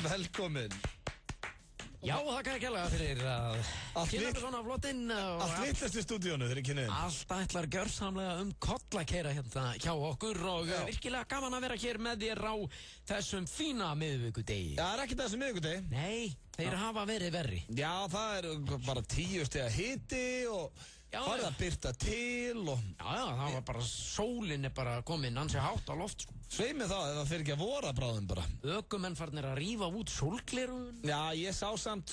velkomin. Já, þakka ekki alveg fyrir að kynna mig svona flottinn. Allt vitlaust í stúdíónu þegar ég kynna inn. Allt ætlar gjörsamlega koll að keyra hérna hjá okkur og virkilega gaman að vera hér með þér á þessum fína miðvikudegi. Já, það ekki þessum miðvikudegi. Nei, þeir hafa verið verri. Já, það bara 10 stiga hiti og farið að birta til og... Já, það var bara, sólin bara komin ansi hátt á loft. Svei mig þá, ef það fyrir ekki að vora bráðum bara. Ökumenn farnir að rífa út sólglerun. Já, ég sá samt,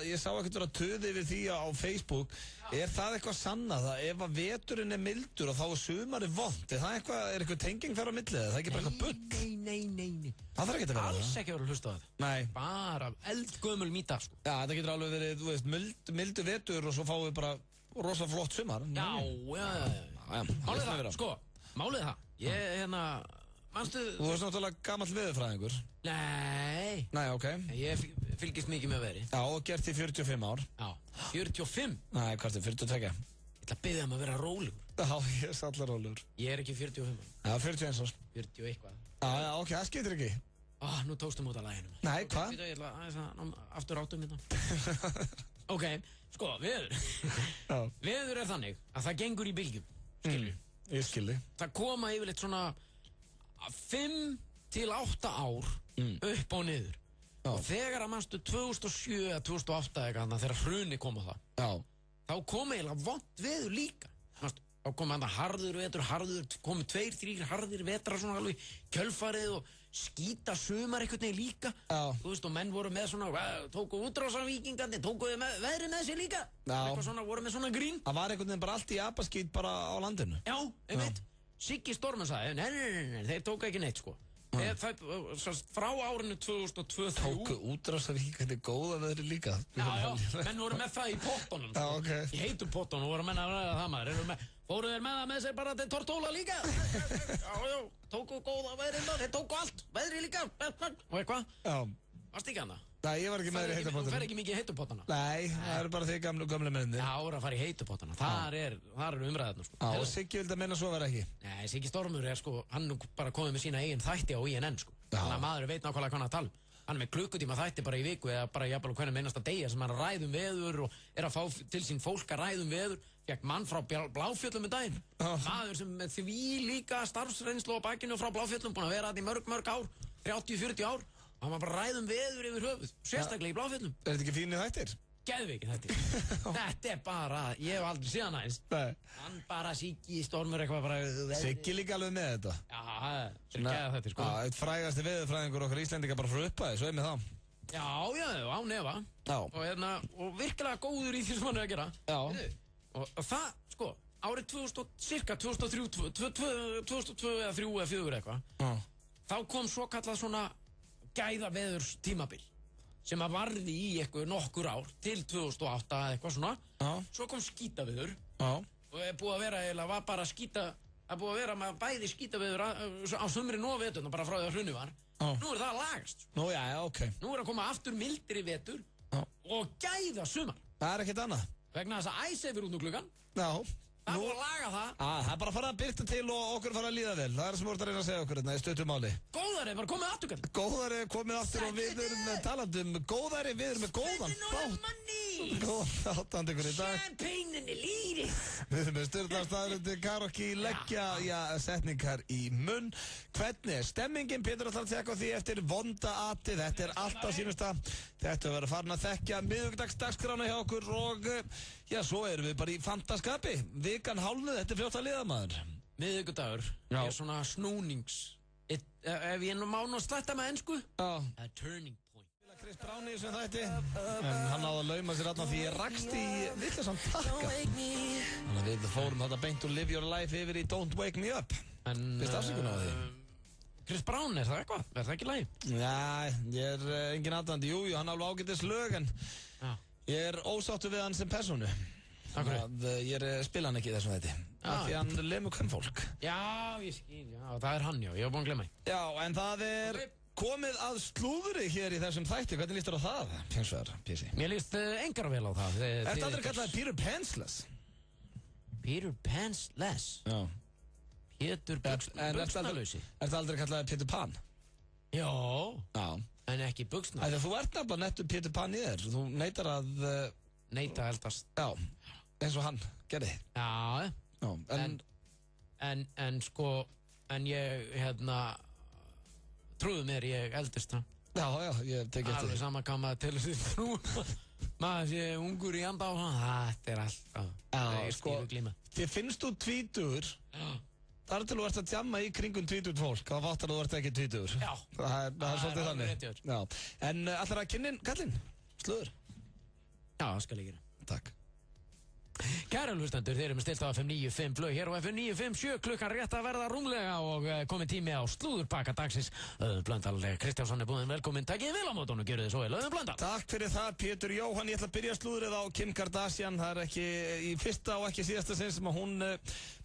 ég sá ekkert vera töði við því á Facebook. Er það eitthvað sannað að ef að veturinn mildur og þá sumari vont, er eitthvað tenging þar á milli? Það ekki bara eitthvað bull? Nei. Það þarf ekki að vera það. Alls ekki að vera að hlusta á þetta. Nei. Bara eldgömul mýta, sko. Já, þetta getur alveg verið, þú veist, mildu vetur og svo fáum við bara rosa flott sumar. Já. Málið það, sko, ég, manstu... Þú veist náttúrulega gamall veðurfræðingur. Nei, ok. Ég fylgist mikið með veðri. Já, og gert í 45 ár. Já, 45? Nei, hvað er 42? Ég ætla að biðja að vera rólegur. Já, ég er allar rólegur. Ég er ekki 45. Já, 41 árs. 40 eitthvað. Já, ok, það skiptir ekki. Nú tókstum út af laginu. Nei, hvað? Ég ætla að aftur áttum hérna. Ok, sko, veður. Veður er þannig að það gengur í bylgjum, skilju. Ég skilji. Það koma yfirleitt svona 5 til 8 ár upp og niður. Og þegar að manstu 2007 eða 2008 eitthvað, þegar hruni kom á það, þá kom eiginlega vont veður líka. Þá kom hann harður vetur, komu 2-3 harðir vetrar svona alveg kjölfarið og skýta sumar einhvern veginn líka. Þú veist, og menn voru með svona, tóku útrásavíkingandi, tóku veðrið með sér líka. Eitthvað svona, voru með svona grín. Það var einhvern veginn bara allt í apaskít bara á landinu. Já, einmitt. Siggi Stormur sagði, nei, þeir tóku ekki neitt, sko. Frá árinu 2002 tóku útrásavíkingandi góða veðri líka. Já, menn voru með það í pottunum, sko. Í heitum pottunum voru menn að ræða það maður. Fóru þeir með það með sér bara til Tortóla líka? Já, tóku góða veðrið, þeir tóku allt, veðrið líka. Og eitthvað? Já. Varst ekki hana? Nei, ég var ekki með þér í heitupotana. Þú fer ekki mikið í heitupottana? Nei, það eru bara því gamle mennir. Já, það er að fara í heitupottana. Það eru umræðarnar, sko. Já, og Siggi vildi að menna svo vera ekki. Nei, Siggi Stormur sko, hann bara komið með sína eigin þætti á INN, sko. Þannig að maður veit nákvæmlega hvað hann að tala um. Hann er með klukkutíma þætti bara í viku eða bara jafnvel hvernig meinasta degi sem hann ræðum veður og er að fá til sín fólk að ræðum veður. Fekk mann frá Bláfjöllum daginn. Maður sem með því líka starfsreynslu á bakinu frá Bláfjöllum, búinn að vera þarna í mörg ár, 30-40 ár. Hann var bara ræðum veður yfir höfuð, sérstaklega í Bláfjöllum. Er þetta ekki fínir þættir? Geðveikir þættir. Þetta er bara, ég hef aldrei séð hann aðeins. Hann bara Siggi Stormur eitthvað bara... Siggi líka alveg með þetta. Já, það er geða þættir, sko. Já, eitt frægasti veðurfræðingur okkar Íslendinga bara frá upphæði, svo er með það. Já, á nefa. Og virkilega góður í því sem hann er að gera. Já. Og það, sko, árið 2002 eða 3 eða 4 eitthvað, þá kom svo kallað svona gæða veðurs tímabil sem að varði í eitthvað nokkur ár til 2008 eða eitthvað svona. Svo kom skítaveður og er búið að vera eiginlega var bara búið að vera með bæði skítaveður á sumrin og veturna bara frá því að hruni var. Nú er það að lagast. Nú, já, ok. Nú er að koma aftur mildri vetur og gæða sumar. Það er ekkert annað. Vegna þess að æs hefur út nú klukkan. Já. Það er búið að laga það. Það er bara að fara að byrta til og okkur fara að líða vel. Það er sem voruð að reyna að segja okkur hérna í stuttum máli. Góðari er bara komið aftur, kall. Góðari er komið aftur og við erum með talandum. Góðari, við erum með góðan þátt. Góðan þáttandi ykkur í dag. Champagnein er líri. Við erum með styrla staðarundi karaoke leggja setningar í munn. Hvernig er stemmingin? Pétur ætlar að tjekka á því eftir vonda ati. Þetta er allt á sínum stað. Þetta verður farin að þekkja miðvikudagsdagskrána hjá okkur og já, svo erum við bara í fantaskapi. Vikan hálfnuð, þetta er fljótt að liða maður. Miðvikudagur er svona snúnings. Ef ég nú má nú slætta með ensku. A turning point. Chris Brown í þessum þætti, en hann náði að lauma sér alltaf því ég rakst í vitlausan takka. Þannig að við fórum þetta beint úr Live Your Life yfir í Don't Wake Me Up. Fyrst afsökun á því. Chris Brown, er það eitthvað? Er það ekki lagi? Næ, ég er engin aðdandi. Jú, hann alveg ágætis lög, en ég er ósáttur við hann sem persónu. Ég spila hann ekki í þessum þætti. Því hann lemur kvennfólk. Já, ég skil, já, það er hann, já, ég var búinn að glemma. Já, en það er komið að slúðri hér í þessum þætti. Hvernig líst þér á það, Pjöngsvegar, Písi? Mér líst engar vel á það. Ertu aldrei kallaði Peter Pansless? Peter Pansless? Já. Pétur Buxnalausi. Ertu aldrei kallaði Peter Pan? Já. Já. en ekki buxna. Ætli, þú ert nefnilega nettur Pétur Pan í þér. Þú neitar að... Neita eldast. Já, eins og hann gerði. Já, en sko, en ég, trúðu mér, ég eldist það. Já, ég tek eftir. Alveg sama hvað maður til þessi trú. Maður sé ungur í anda á hann, þetta alltaf. Já, sko, þið finnst þú tvítugur. Já. Það til þú ert að djamma í kringum tvítugt fólk, þá fattar þú ert ekki tvítugur. Já. Það er svolítið þannig. Já. En ætlar að kynnin kallinn? Slúður? Já, það skal ég gera. Takk. Kæra hlustendur, þeir eru með stilt á FM 95 Blöð hér á FM 957 klukkan rétt að verða rúmlega og komið tími á slúðurpakka dagsins. Blöndal Kristjánsson er búinn, velkominn, takkið vel á mótunum, gjörðu þið svo vel, Blöndal. Takk fyrir það, Pétur Jóhann. Ég ætla að byrja slúðrið á Kim Kardashian. Það er ekki í fyrsta og ekki síðasta sinn sem að hún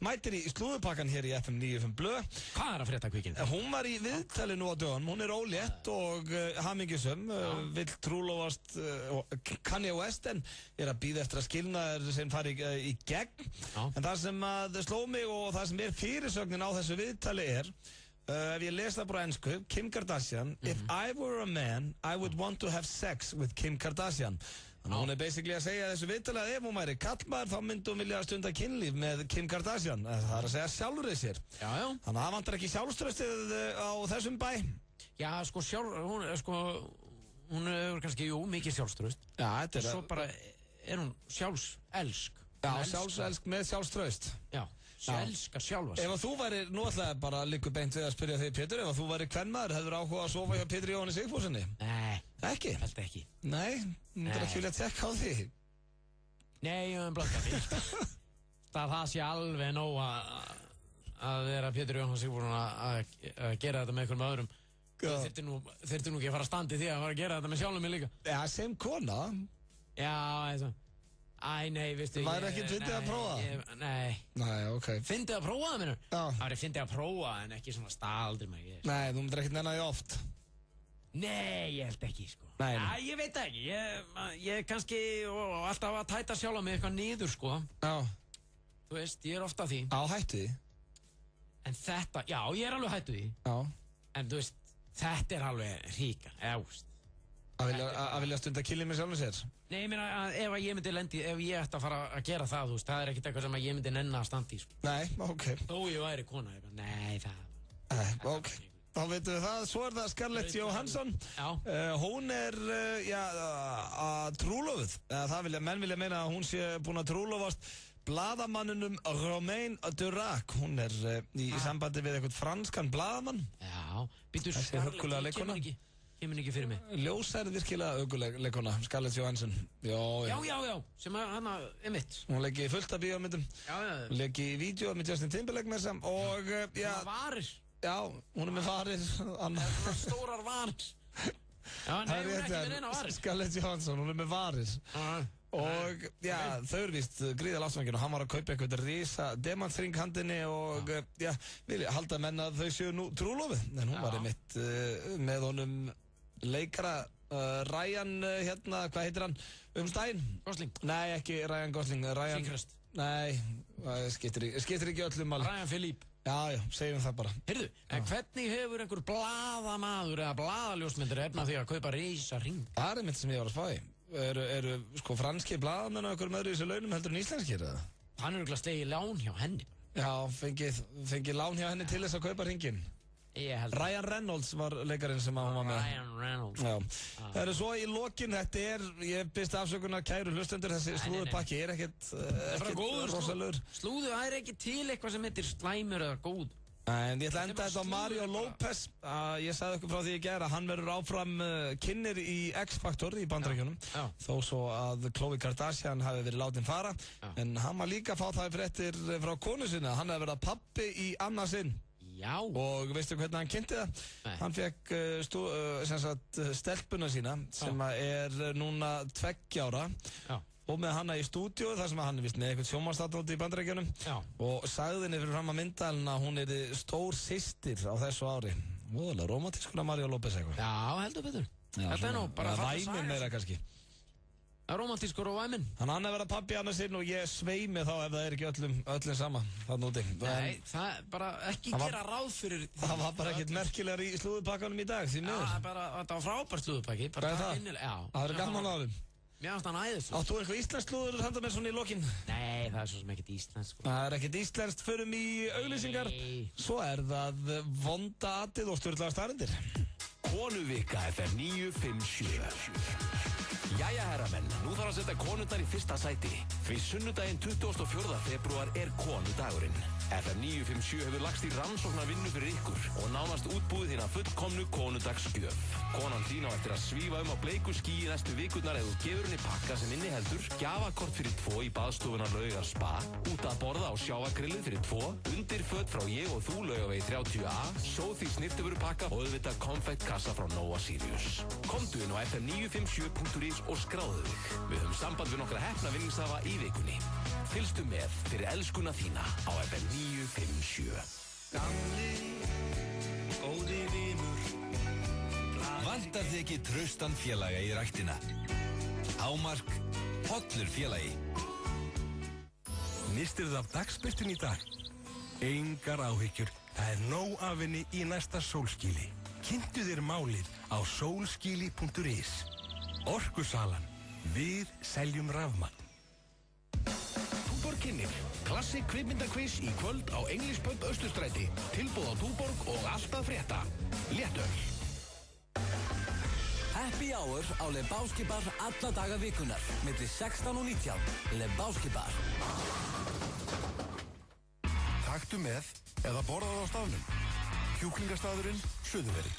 mætir í slúðurpakkan hér í FM 95 Blöð. Hvað er að frétta kvikinn? Hún var í viðtali nú á dögunum, hún er ólétt og hamingjusöm, vill trúlofast Kanye West en er að bíða eftir að skilnaður sem fari í gegn. En það sem að sló mig og það sem er fyrirsögnin á þessu viðtali er ef ég les það bara ensku, Kim Kardashian, if I were a man, I would want to have sex with Kim Kardashian. Þannig að hún er basically að segja þessu viðtali að ef hún væri kallmaður þá myndi hún vilja stunda kynlíf með Kim Kardashian. Það er að segja sjálfur sér. Þannig að það vantar ekki sjálfströstið á þessum bæ. Já, sko, hún er kannski, mikið sjálfströst. Já, þetta er svo bara er hún sjálfselsk. Já, sjálfselsk með sjálfströst. Já. Elskar sjálfa sig. Ef þú væri, nú ætlaði bara að liggur beint við að spyrja þig, Pétur, ef þú væri kvenmaður, hefur áhuga að sofa hjá Pétur Jóhanni Sigfússyni? Nei. Ekki? Held ekki. Nei? Myndir ekki vilja tekka á því? Nei, ég hef blöndað því. Það sé alveg nóg að vera Pétur Jóhanni Sigfússon að gera þetta með einhverjum öðrum. Þyrfti nú ekki að fara að standi því að fara að gera þetta með sjálfum mig líka. Já, sem kona? Já, eða Æ, nei, veistu... Það væri ekki fyndið að prófa það? Nei. Nei, ok. Fyndið að prófa það, minnur? Já. Það væri fyndið að prófa en ekki svona staldri mig. Nei, þú myndir ekkert nennan því oft. Nei, ég held ekki, sko. Nei. Já, ég veit ekki. Ég kannski alltaf að tæta sjálf á mig eitthvað niður, sko. Já. Þú veist, ég er ofta því. Já, hættu því. En þetta, já, ég er alveg hættu því. Já. En þú veist, þetta er alveg ríka, veist. Að vilja stunda kynlíf með sjálfum sér? Nei, ég meina, ef ég myndi ef ég ætti að fara að gera það, þú veist, það er ekkert eitthvað sem ég myndi nenna að standa í, sko. Nei, ok. Þó ég væri kona, nei, það... Nei, ok. Þá veitum við það, svo er það Scarlett Johansson. Já. Hún er, trúlofuð. Menn vilja meina að hún sé búin að trúlofast blaðamannunum Romain Durac. Hún er í sambandi við eitthvað franskan blaðamann. Já, býtu Scarlett, kemur ekki fyrir mig. Ljósærið virkilega auguleikona, Scarlett Johansson. Já. Sem hana er mitt. Hún leikir fullt af bíómyndum. Já. Hún leikir í vídeo með Justin Timberlake með þessam og, já. Hún varir. Já, hún er með varir. Stórar varir. Já, nei, hún er ekki með neina varir. Scarlett Johansson, hún er með varir. Og, já, þau eru víst gríðal ásvangin og hann var að kaupa eitthvað risa demantring handinni og, já, vilja halda menn að þau séu nú trúlofið. En hún var einmitt með honum leikara Ryan, hvað heitir hann? Stein? Gosling? Nei, ekki Ryan Gosling. Seacrest? Nei, skiptir ekki öllum máli. Ryan Philippe? Já, segjum það bara. Heyrðu, en hvernig hefur einhver blaðamaður eða blaðaljósmyndir efna því að kaupa risa ring? Það er einmitt sem ég var að spá í. Eru sko franski blaðamenn á einhverjum öðru í þessu launum heldur en íslenskir eða? Hann er örugglega slegið lán hjá henni. Já, fengið lán hjá henni til þess að kaupa ringin. Ryan Reynolds var leikarinn sem hún var með. Ryan Reynolds. Já. Það eru svo í lokin, þetta er, ég byrst afsökunar kæru hlustendur, þessi slúðupakki er ekkert rosalur. Slúðu, það er ekki til eitthvað sem heitir slæmur eða góð. En ég ætla að enda þetta á Mario Lopez. Ég sagði okkur frá því í gær að hann verður áfram kynnir í X-Factor í Bandaríkjunum. Þó svo að Khloe Kardashian hafi verið látin fara. En hann var líka að fá það fréttir frá konu sinna. Hann hefði verið pappi í annað sinn. Já. Og veistu hvernig hann kynnti það? Nei. Hann fekk stelpuna sína sem er núna 2 ára. Já. Og með hana í stúdíu þar sem hann er vist með eitthvað sjónvarpsþátt í Bandaríkjunum og sagði henni fyrir fram að myndalina að hún er stór systir á þessu ári. Móðulega romantískuna Mario Lopez eitthvað. Já, heldur betur. Þetta er nú bara ræmið meira kannski. Það er romantískur og væminn. Hann er verið pabbi annarsinn og ég sveimi þá ef það er ekki öllum sama þarna úti. Nei, það er bara ekki gera ráð fyrir því. Það var bara ekkert merkilegar í slúðupakkanum í dag, því miður. Já, þetta var frábært slúðupakki. Hvað er það? Það er gaman á þeim. Mér fannst hann æðislegur. Áttu eitthvað íslenskt slúður að henda mér svona í lokin? Nei, það er svo sem ekkert íslenskt. Það er ekkert íslenskt, förum í auglýsingar. Svo er það vonda atið og sturlaðar staðreyndir. Konuvika FM 957. Jæja herramenn, nú þarf að setja konurnar í fyrsta sæti. Því sunnudaginn 24. febrúar er konudagurinn. FM 957 hefur lagst í rannsóknarvinnu fyrir ykkur og nánast útbúið þína fullkomnu konudagsgjöf. Konan þín á eftir að svífa á bleiku skýi næstu vikurnar ef þú gefur henni pakka sem inniheldur gjafakort fyrir 2 í baðstofuna Laugar Spa, út að borða á sjávagrillið fyrir 2, undirföt frá ég og þú Laugavegi 30A, sóð í snirtiförupakka og auðvitað konfektkassa frá Nóa Sirius. Komdu inn á fm957.is og skráðu þig. Við höfum samband við nokkra heppna vinningshafa í vikunni. Fylgstu með fyrir elskuna þína á FM 957. Gamli, góði vinur. Vantar þig ekki traustan félaga í ræktina? Hámark, hollur félagi. Mistirðu af dagsbirtunni í dag? Engar áhyggjur, það er nóg af henni í næsta sólskíli. Kynntu þér málið á solskili.is. Orkusalan. Við seljum rafmagn. Túborg kynnir. Klassik kvikmyndakviss í kvöld á English Pub Austurstræti. Tilboð á Túborg og alltaf frétta. Léttöl. Happy Hour á Lebowski Bar alla daga vikunar, milli 16 og 19. Lebowski Bar. Taktu með eða borðaðu á staðnum. Kjúklingastaðurinn Suðurveri.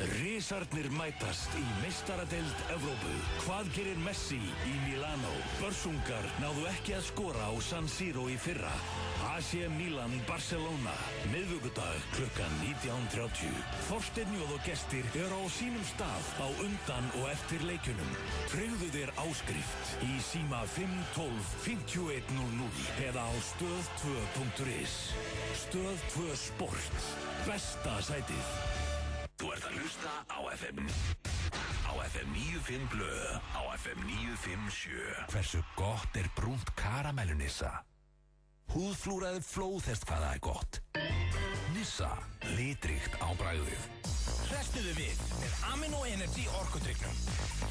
Risarnir mætast í meistaradeild Evrópu. Hvað gerir Messi í Milano? Börsungar náðu ekki að skora á San Siro í fyrra. AC Milan Barcelona, miðvikudag klukkan 19:30. Þorsteinn Jóð og gestir eru á sínum stað á undan og eftir leikjunum. Tryggðu þér áskrift í síma 512 5100 eða á stöð2.is. Stöð 2 Sport. Besta sætið. Þú ert að hlusta á FM 95 blöð, á FM 957. Hversu gott er brúnt karamellunissa? Húðflúraði flóðhest hvað það er gott. Nissa, litríkt á bragðið. Hrestuðu við með Amino Energy orkudrykknum.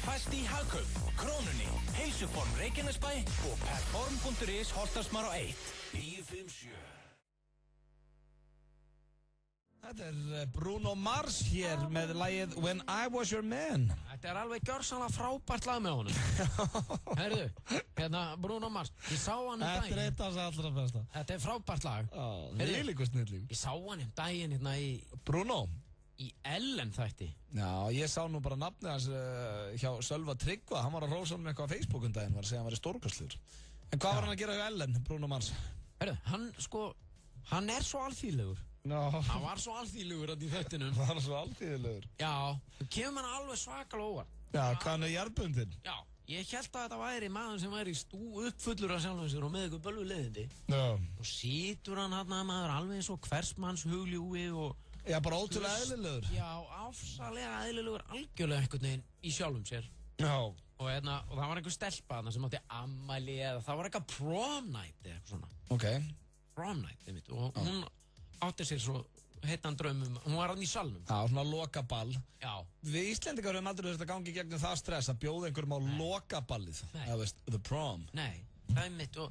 Fæst í Hagkaup, Krónunni, Heilsuform Reykjanesbæ og perform.is Holtarsmar á 1. 957. Þetta er Bruno Mars hér með lagið When I Was Your Man. Þetta er alveg gjörsamlega frábært lag með honum. Herðu, hérna Bruno Mars, ég sá hann daginn. Þetta er eitt af þess allra besta. Þetta er frábært lag. Það er líka snilling. Ég sá hann daginn hérna í... Bruno? Í Ellen þætti. Já, ég sá nú bara nafnið hans hjá Sölva Tryggva. Hann var að rósa honum eitthvað á Facebook daginn, var að segja hann var í stórkastlur. En hvað var hann að gera hjá Ellen, Bruno Mars? Herðu, hann er svo alþýðlegur. No. Hann var svo alþýðlegur í þættinum. Hann var svo alþýðlegur? Já, þú kemur hann alveg svakalega óvart. Já, hvað hann er jarðbundinn? Já, ég held að þetta væri maður sem væri uppfullur af sjálfum sér og með eitthvað bölvu leiðindi. Já. Og situr hann hann maður alveg eins og hversmanns hugljúi og... Já, bara ótrúlega eðlilegur. Já, áfsalega eðlilegur algjörlega einhvern veginn í sjálfum sér. Já. Og það var einhver stelpa þarna sem átti ammæli eða það var eitthvað prom night eða eitthvað svona. Ok. Prom night, einmitt, og hún átti sér svo heitan draumum, hún var hann í salnum. Já, svona lokaball. Já. Við Íslendingar höfum aldrei þurft að gangi gegnum það stress að bjóða einhverjum á lokaballið. Það veist, the prom. Nei, það er mitt og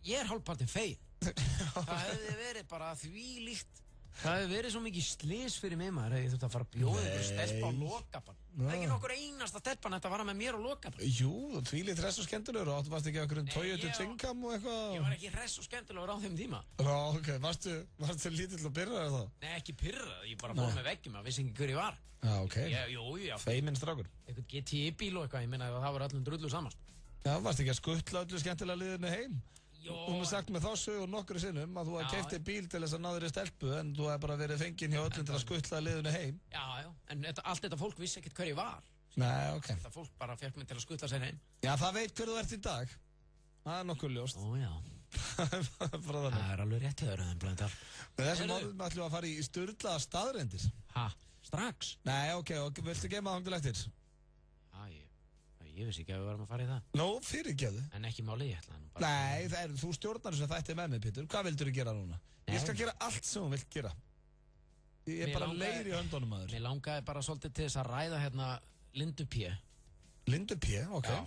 ég er hálfpartinn feið. Það hefði verið bara þvílíkt. Það hefði verið svo mikið slys fyrir mig maður, ég þurfti að fara að bjóða einhver stelpa á lokaball. Það er ekki nokkur einasta stelpan að vara með mér á lokaball. Jú, þvílíkt hress og skemmtilegur og áttu varst ekki okkur Toyota Twinkam og eitthvað? Ég var ekki hress og skemmtilegur á þeim tíma. Já, ok, varstu lítill og pirraður þá? Nei, ekki pirraður, ég bara fór með veggjum, ég vissi ekki hver ég var. Já, ok. Jú, feiminn strákur. Eitthvað GTI-bíl og eitthvað, ég minna að það var öllum drullu samast. Já, varstu ekki að skuttla öllu skemmtilega liðinu heim? Jó. Hún har sagt með þá sögur nokkru sinnum að þú hafði keypti bíl til þess að ná þér í stelpu en þú hafði bara verið fenginn hjá öllum til að skuttla liðinu heim. Já, en allt þetta fólk vissi ekkert hver ég var. Nei, ok. Þetta fólk bara fekk mig til að skuttla sér heim. Já, það veit hver þú ert í dag. Það er nokkuð ljóst. Ó, já. Það er alveg rétt hjá þér, Blöndal. Með þessum orðum ætlum við að fara í sturlaða staðreyndir. Ha, strax? Nei, ok, og viltu geyma það til eftir? Ég vissi ekki að við varum að fara í það. Nú, fyrirgefðu. En ekki málið, ég ætla nú bara... Nei, þú stjórnar þessu þætti með mig, Pétur. Hvað vildur þú gera núna? Ég skal gera allt sem þú vilt gera. Ég er bara leir í höndunum, maður. Mér langaði bara svolítið til þess að ræða hérna Lindu P. Lindu P, ok. Já.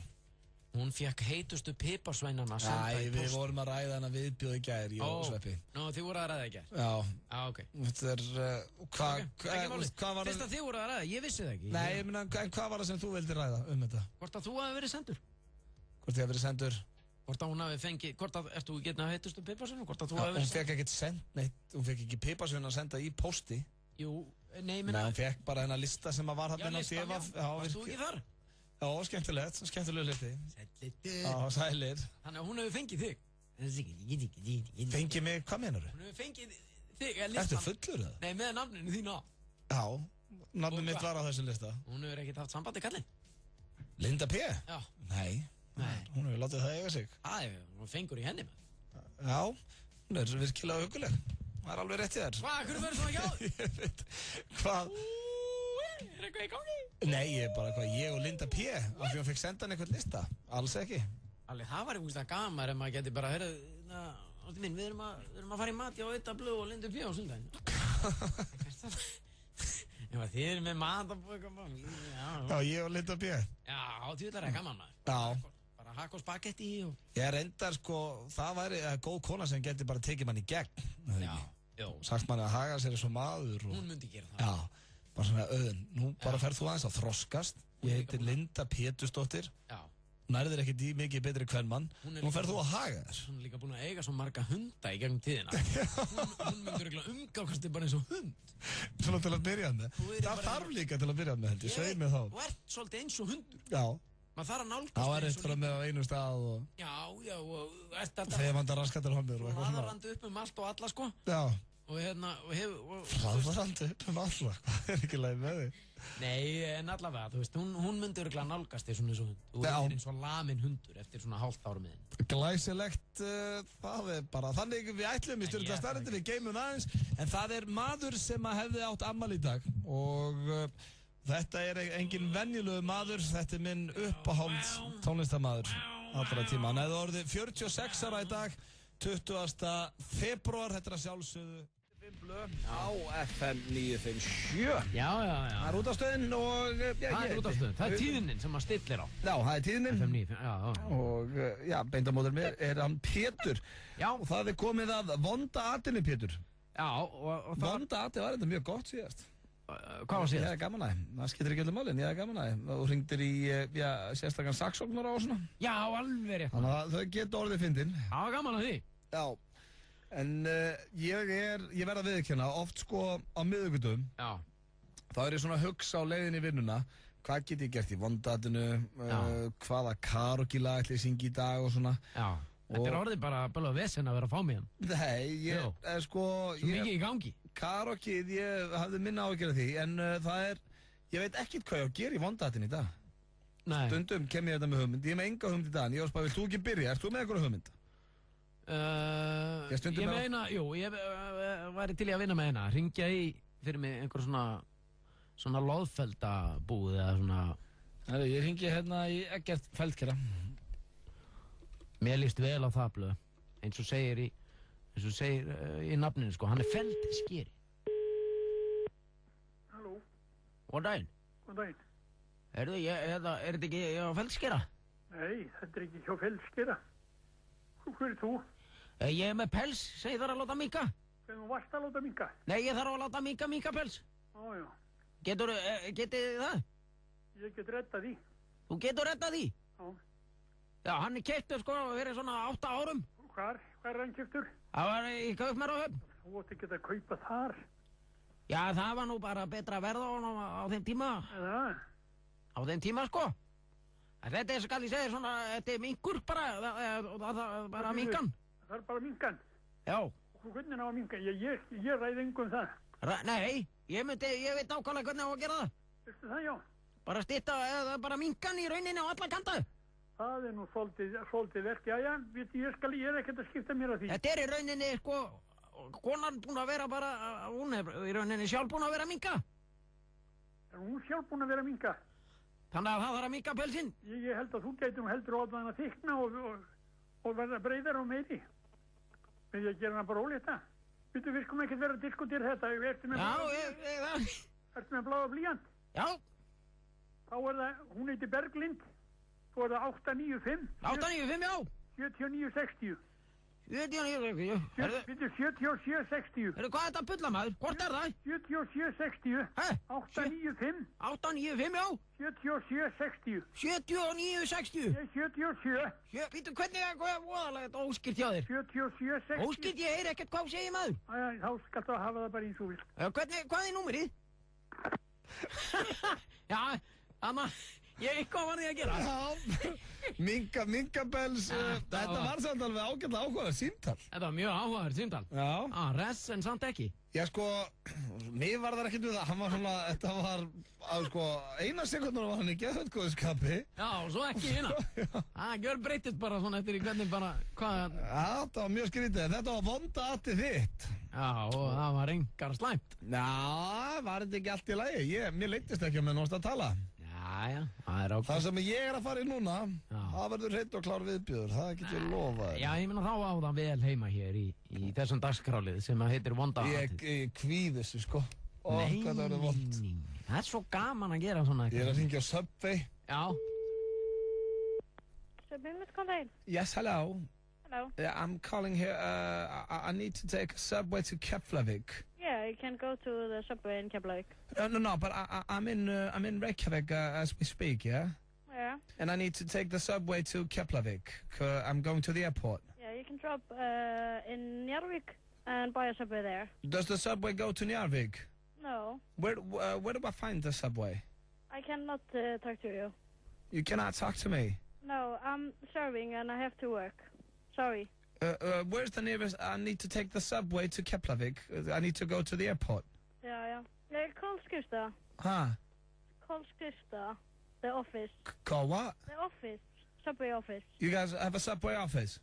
Hún fekk heitustu piparsveinana senda í Æ, við póst. vorum að ræða hana viðbjóð í gær, ég og Sveppi. Nó, þið voru að ræða í gær? Já. Ok. Þetta er, Ekki máli. Fyrst að þið voru að ræða, ég vissi það ekki. Nei, ég meina, en hvað var það sem þú vildi ræða þetta? Hvort að þú hafi verið sendur? Hvort ég hafi verið sendur? Hvort að hún hafi fengið, hvort að, ertu þú getið að heitustu piparsveinu? Hvort að þú hafi Hún fekk ekkert hún fekk ekki piparsveinu að senda í pósti. Jú, nei, hún fekk bara hennar lista sem var hann á Devaf. Varst þú ekki þar? Já, skemmtilegu hluti. Já, sælir. Þannig að hún hefur fengið þig. Fengið mig, hvað meinar þú? Hún hefur fengið þig, listan. Ertu fullur það? Nei, með nafninu þín á. Já, nafninu mitt var á þessu lista. Hún hefur ekkert haft sambandi kallinn. Linda P? Já. Nei, hún hefur látið það eiga sig. Hún fengur í henni með. Já, hún er virkilega huguleg. Það er alveg rétt í þér. Hvað, hvernig verður svona hjá? Ég veit, hvað? Er eitthvað í gangi? Nei, ég og Linda P. Af því hún fekk senda hann eitthvað lista. Alls ekki. Alveg, það var einhverstað gaman ef maður geti bara, áttu minn, við erum að fara í mati á Etta Blöð og Lindu P. á sundaginn. Þið eru með mat og Já, ég og Linda P. Já, því þetta er gaman maður. Já. Bara hakk og spagetti og... Ég reyndar það væri góð kona sem geti bara tekið mann í gegn. Já, já. Sagt manni að haga sér eins og maður. Hún myndi gera það. Já. Bara svona auðun, nú bara ferð þú aðeins að þroskast. Ég heitir Linda Pétursdóttir. Já. Nærðir ekkert í mikið betri kvenmann. Nú ferð þú að haga þér. Hún er líka búin að eiga svo marga hunda í gegnum tíðina. Hún myndur eiginlega umgákast þig bara eins og hund. Svona til að byrja með. Það þarf líka til að byrja með, held ég. Svei mig þá. Þú ert svolítið eins og hundur. Já. Maður þarf að nálgast það var eitt með á einu stað og... Já, og... þegar vandar raskatur hondur og eitthvað svona. Hlaðarandi upp allt og alla, sko. Já. Og hlaðarandi upp alla, hvað er ekki leið með þig? Nei, en allavega, þú veist, hún myndi örugglega nálgast þig svona eins og hund. Þú er eins og lamin hundur eftir svona hálft ára með henni. Glæsilegt, það er bara... Þannig við ætlum í Sturla Starrindi, við geymum aðeins, en það er maður sem hefði átt afmæli í dag og... Þetta er engin venjulegu maður, þetta er minn uppáhalds tónlistarmaður allra tíma. Hann hefði orðið 46 ára í dag, 20. febrúar, þetta er að sjálfsögðu á FM 957. Já. Það er útastöðin og... Það er útastöðin, það er tíðnin sem maður stillir á. Já, það er tíðnin. FM 957, já. Og beindamóður mér er hann Pétur. Já. Og það er komið að vonda atinu, Pétur. Já, og það... Vonda atinu var þetta mjög gott síðast. Hvað var síðast? Ég er gaman að það skiptir ekki öllum málin, ég er gaman að þú hringdir í sérstakann saksóknara og svona. Já, alveg rétt. Þannig að þau geta orðið fyndin. Já, gaman að því. Já, en ég verð að viðurkenna oft á miðvikudögum. Já. Þá er ég svona að hugsa á leiðinni í vinnuna, hvað get ég gert í vondatinu, hvaða karaoke-lag ætli ég syngi í dag og svona. Já, þetta er orðið bara að vesen að vera að fá mig hann. Nei, ég er Svo mikið í gangi. Karaoke, ég hafði minna á að gera því, en ég veit ekkert hvað ég á að gera í vondatinu í dag. Nei. Stundum kem ég þetta með hugmynd, ég er með enga hugmynd í dag, en ég var spæð, vilt þú ekki byrja, ert þú með einhverja hugmynd? Ég meina, ég væri til í að vinna með hérna, ringja í fyrir mig einhver svona loðfeldabúð eða svona... Ég ringi hérna í Eggert Feldkera. Mér líst vel á það, Blöð, eins og segir í nafninu, sko, hann er Feldskeri. Halló. Góðan daginn. Góðan daginn. Er þetta ekki á Feldskera? Nei, þetta er ekki hjá Feldskera. Hver er þú? Ég er með pels, segi þar að láta minka. Hvernig þú varst að láta minka? Nei, ég þarf að láta minka pels. Já. Getið það? Ég get reddað því. Þú getur reddað því? Já. Já, hann er keyptur, sko, fyrir svona 8 árum. Hvar er hann keyptur? Það var í Kaupmannahöfn. Þú átti ekki að kaupa þar. Já, það var nú bara betra verð á honum á þeim tíma. Það? Á þeim tíma, sko. Þetta er, skal ég segja, svona, þetta er minkur bara, bara minkan. Það er bara minkan? Já. Hvernig ná að minkan? Ég ræði engum það. Nei, ég veit nákvæmlega hvernig á að gera það. Veistu það, já? Bara stytta, bara minkan í rauninni á alla kanta. Það er nú svolítið verk, já, ég er ekkert að skipta mér að því. Þetta er í rauninni, sko, konan búin að vera bara, hún er í rauninni sjálf búin að vera minka. Er hún sjálf búin að vera minka? Þannig að það þarf að minnka pelsinn? Ég held að þú gætir nú heldur að hann að þykna og verða breiðar og meiri. Men ég gera hann bara ólétta. Við skulum ekkert vera að diskutera þetta. Ertu með bláa blýant? Já. Þá það, hún heitir Berglind. Þá það 895. 895, já. 7960. 7960. 7760. Hvað er þetta að bulla maður? Hvort er það? 7760. 895. 895, já. 7760. 7960. 77. Vítu, hvernig er það voðalega þetta óskýrt hjá þér? 7760. Óskýrt, ég heyri ekkert hvað segir maður. Þá skal það hafa það bara eins og vil. Hvað er númerið? Já, amma. Hvað var því að gera? Já, minkabels, þetta var samt alveg ágætlega áhugaverð símtal. Þetta var mjög áhugaverð símtal. Já. Res en samt ekki. Já, sko, mér var það ekkert við það. Hann var svona, þetta var, eina sekundar var hann í geðvöldgóðskapi. Já, og svo ekki hérna. Það gjör breytist bara svona eftir í hvernig bara, hvað... Já, þetta var mjög skrítið. Þetta var vonda atið þitt. Já, og það var engar slæmt. Já, var þetta ekki allt í lagi? Mér leittist ekki að mér náttúrulega að tala. Já, það er ákveð. Það sem ég er að fara í núna, það verður hreitt og klár viðbjöður, það get ég lofað. Já, ég meina þá á það vel heima hér í þessum dagskrálið sem heitir vonda atið. Ég kvíðist, sko. Hvað það verður vond. Það er svo gaman að gera svona. Ég er að hringja á Subway. Já. Subway, let's call in. Yes, hello. Hello. I'm calling here, I need to take a Subway to Keflavik. Yeah, you can go to the Subway in Keflavik. No, but I'm in Reykjavik as we speak, yeah? Yeah. And I need to take the Subway to Keflavik. I'm going to the airport. Yeah, you can drop in Njarðvík and buy a Subway there. Does the Subway go to Njarðvík? No. Where do I find the Subway? I cannot talk to you. You cannot talk to me? No, I'm serving and I have to work. Sorry. Where's the nearest? I need to take the Subway to Keflavik. I need to go to the airport. Yeah. Call Skrifstad. Huh? Call Skrifstad. The office. Call what? The office. Subway office. You guys have a Subway office?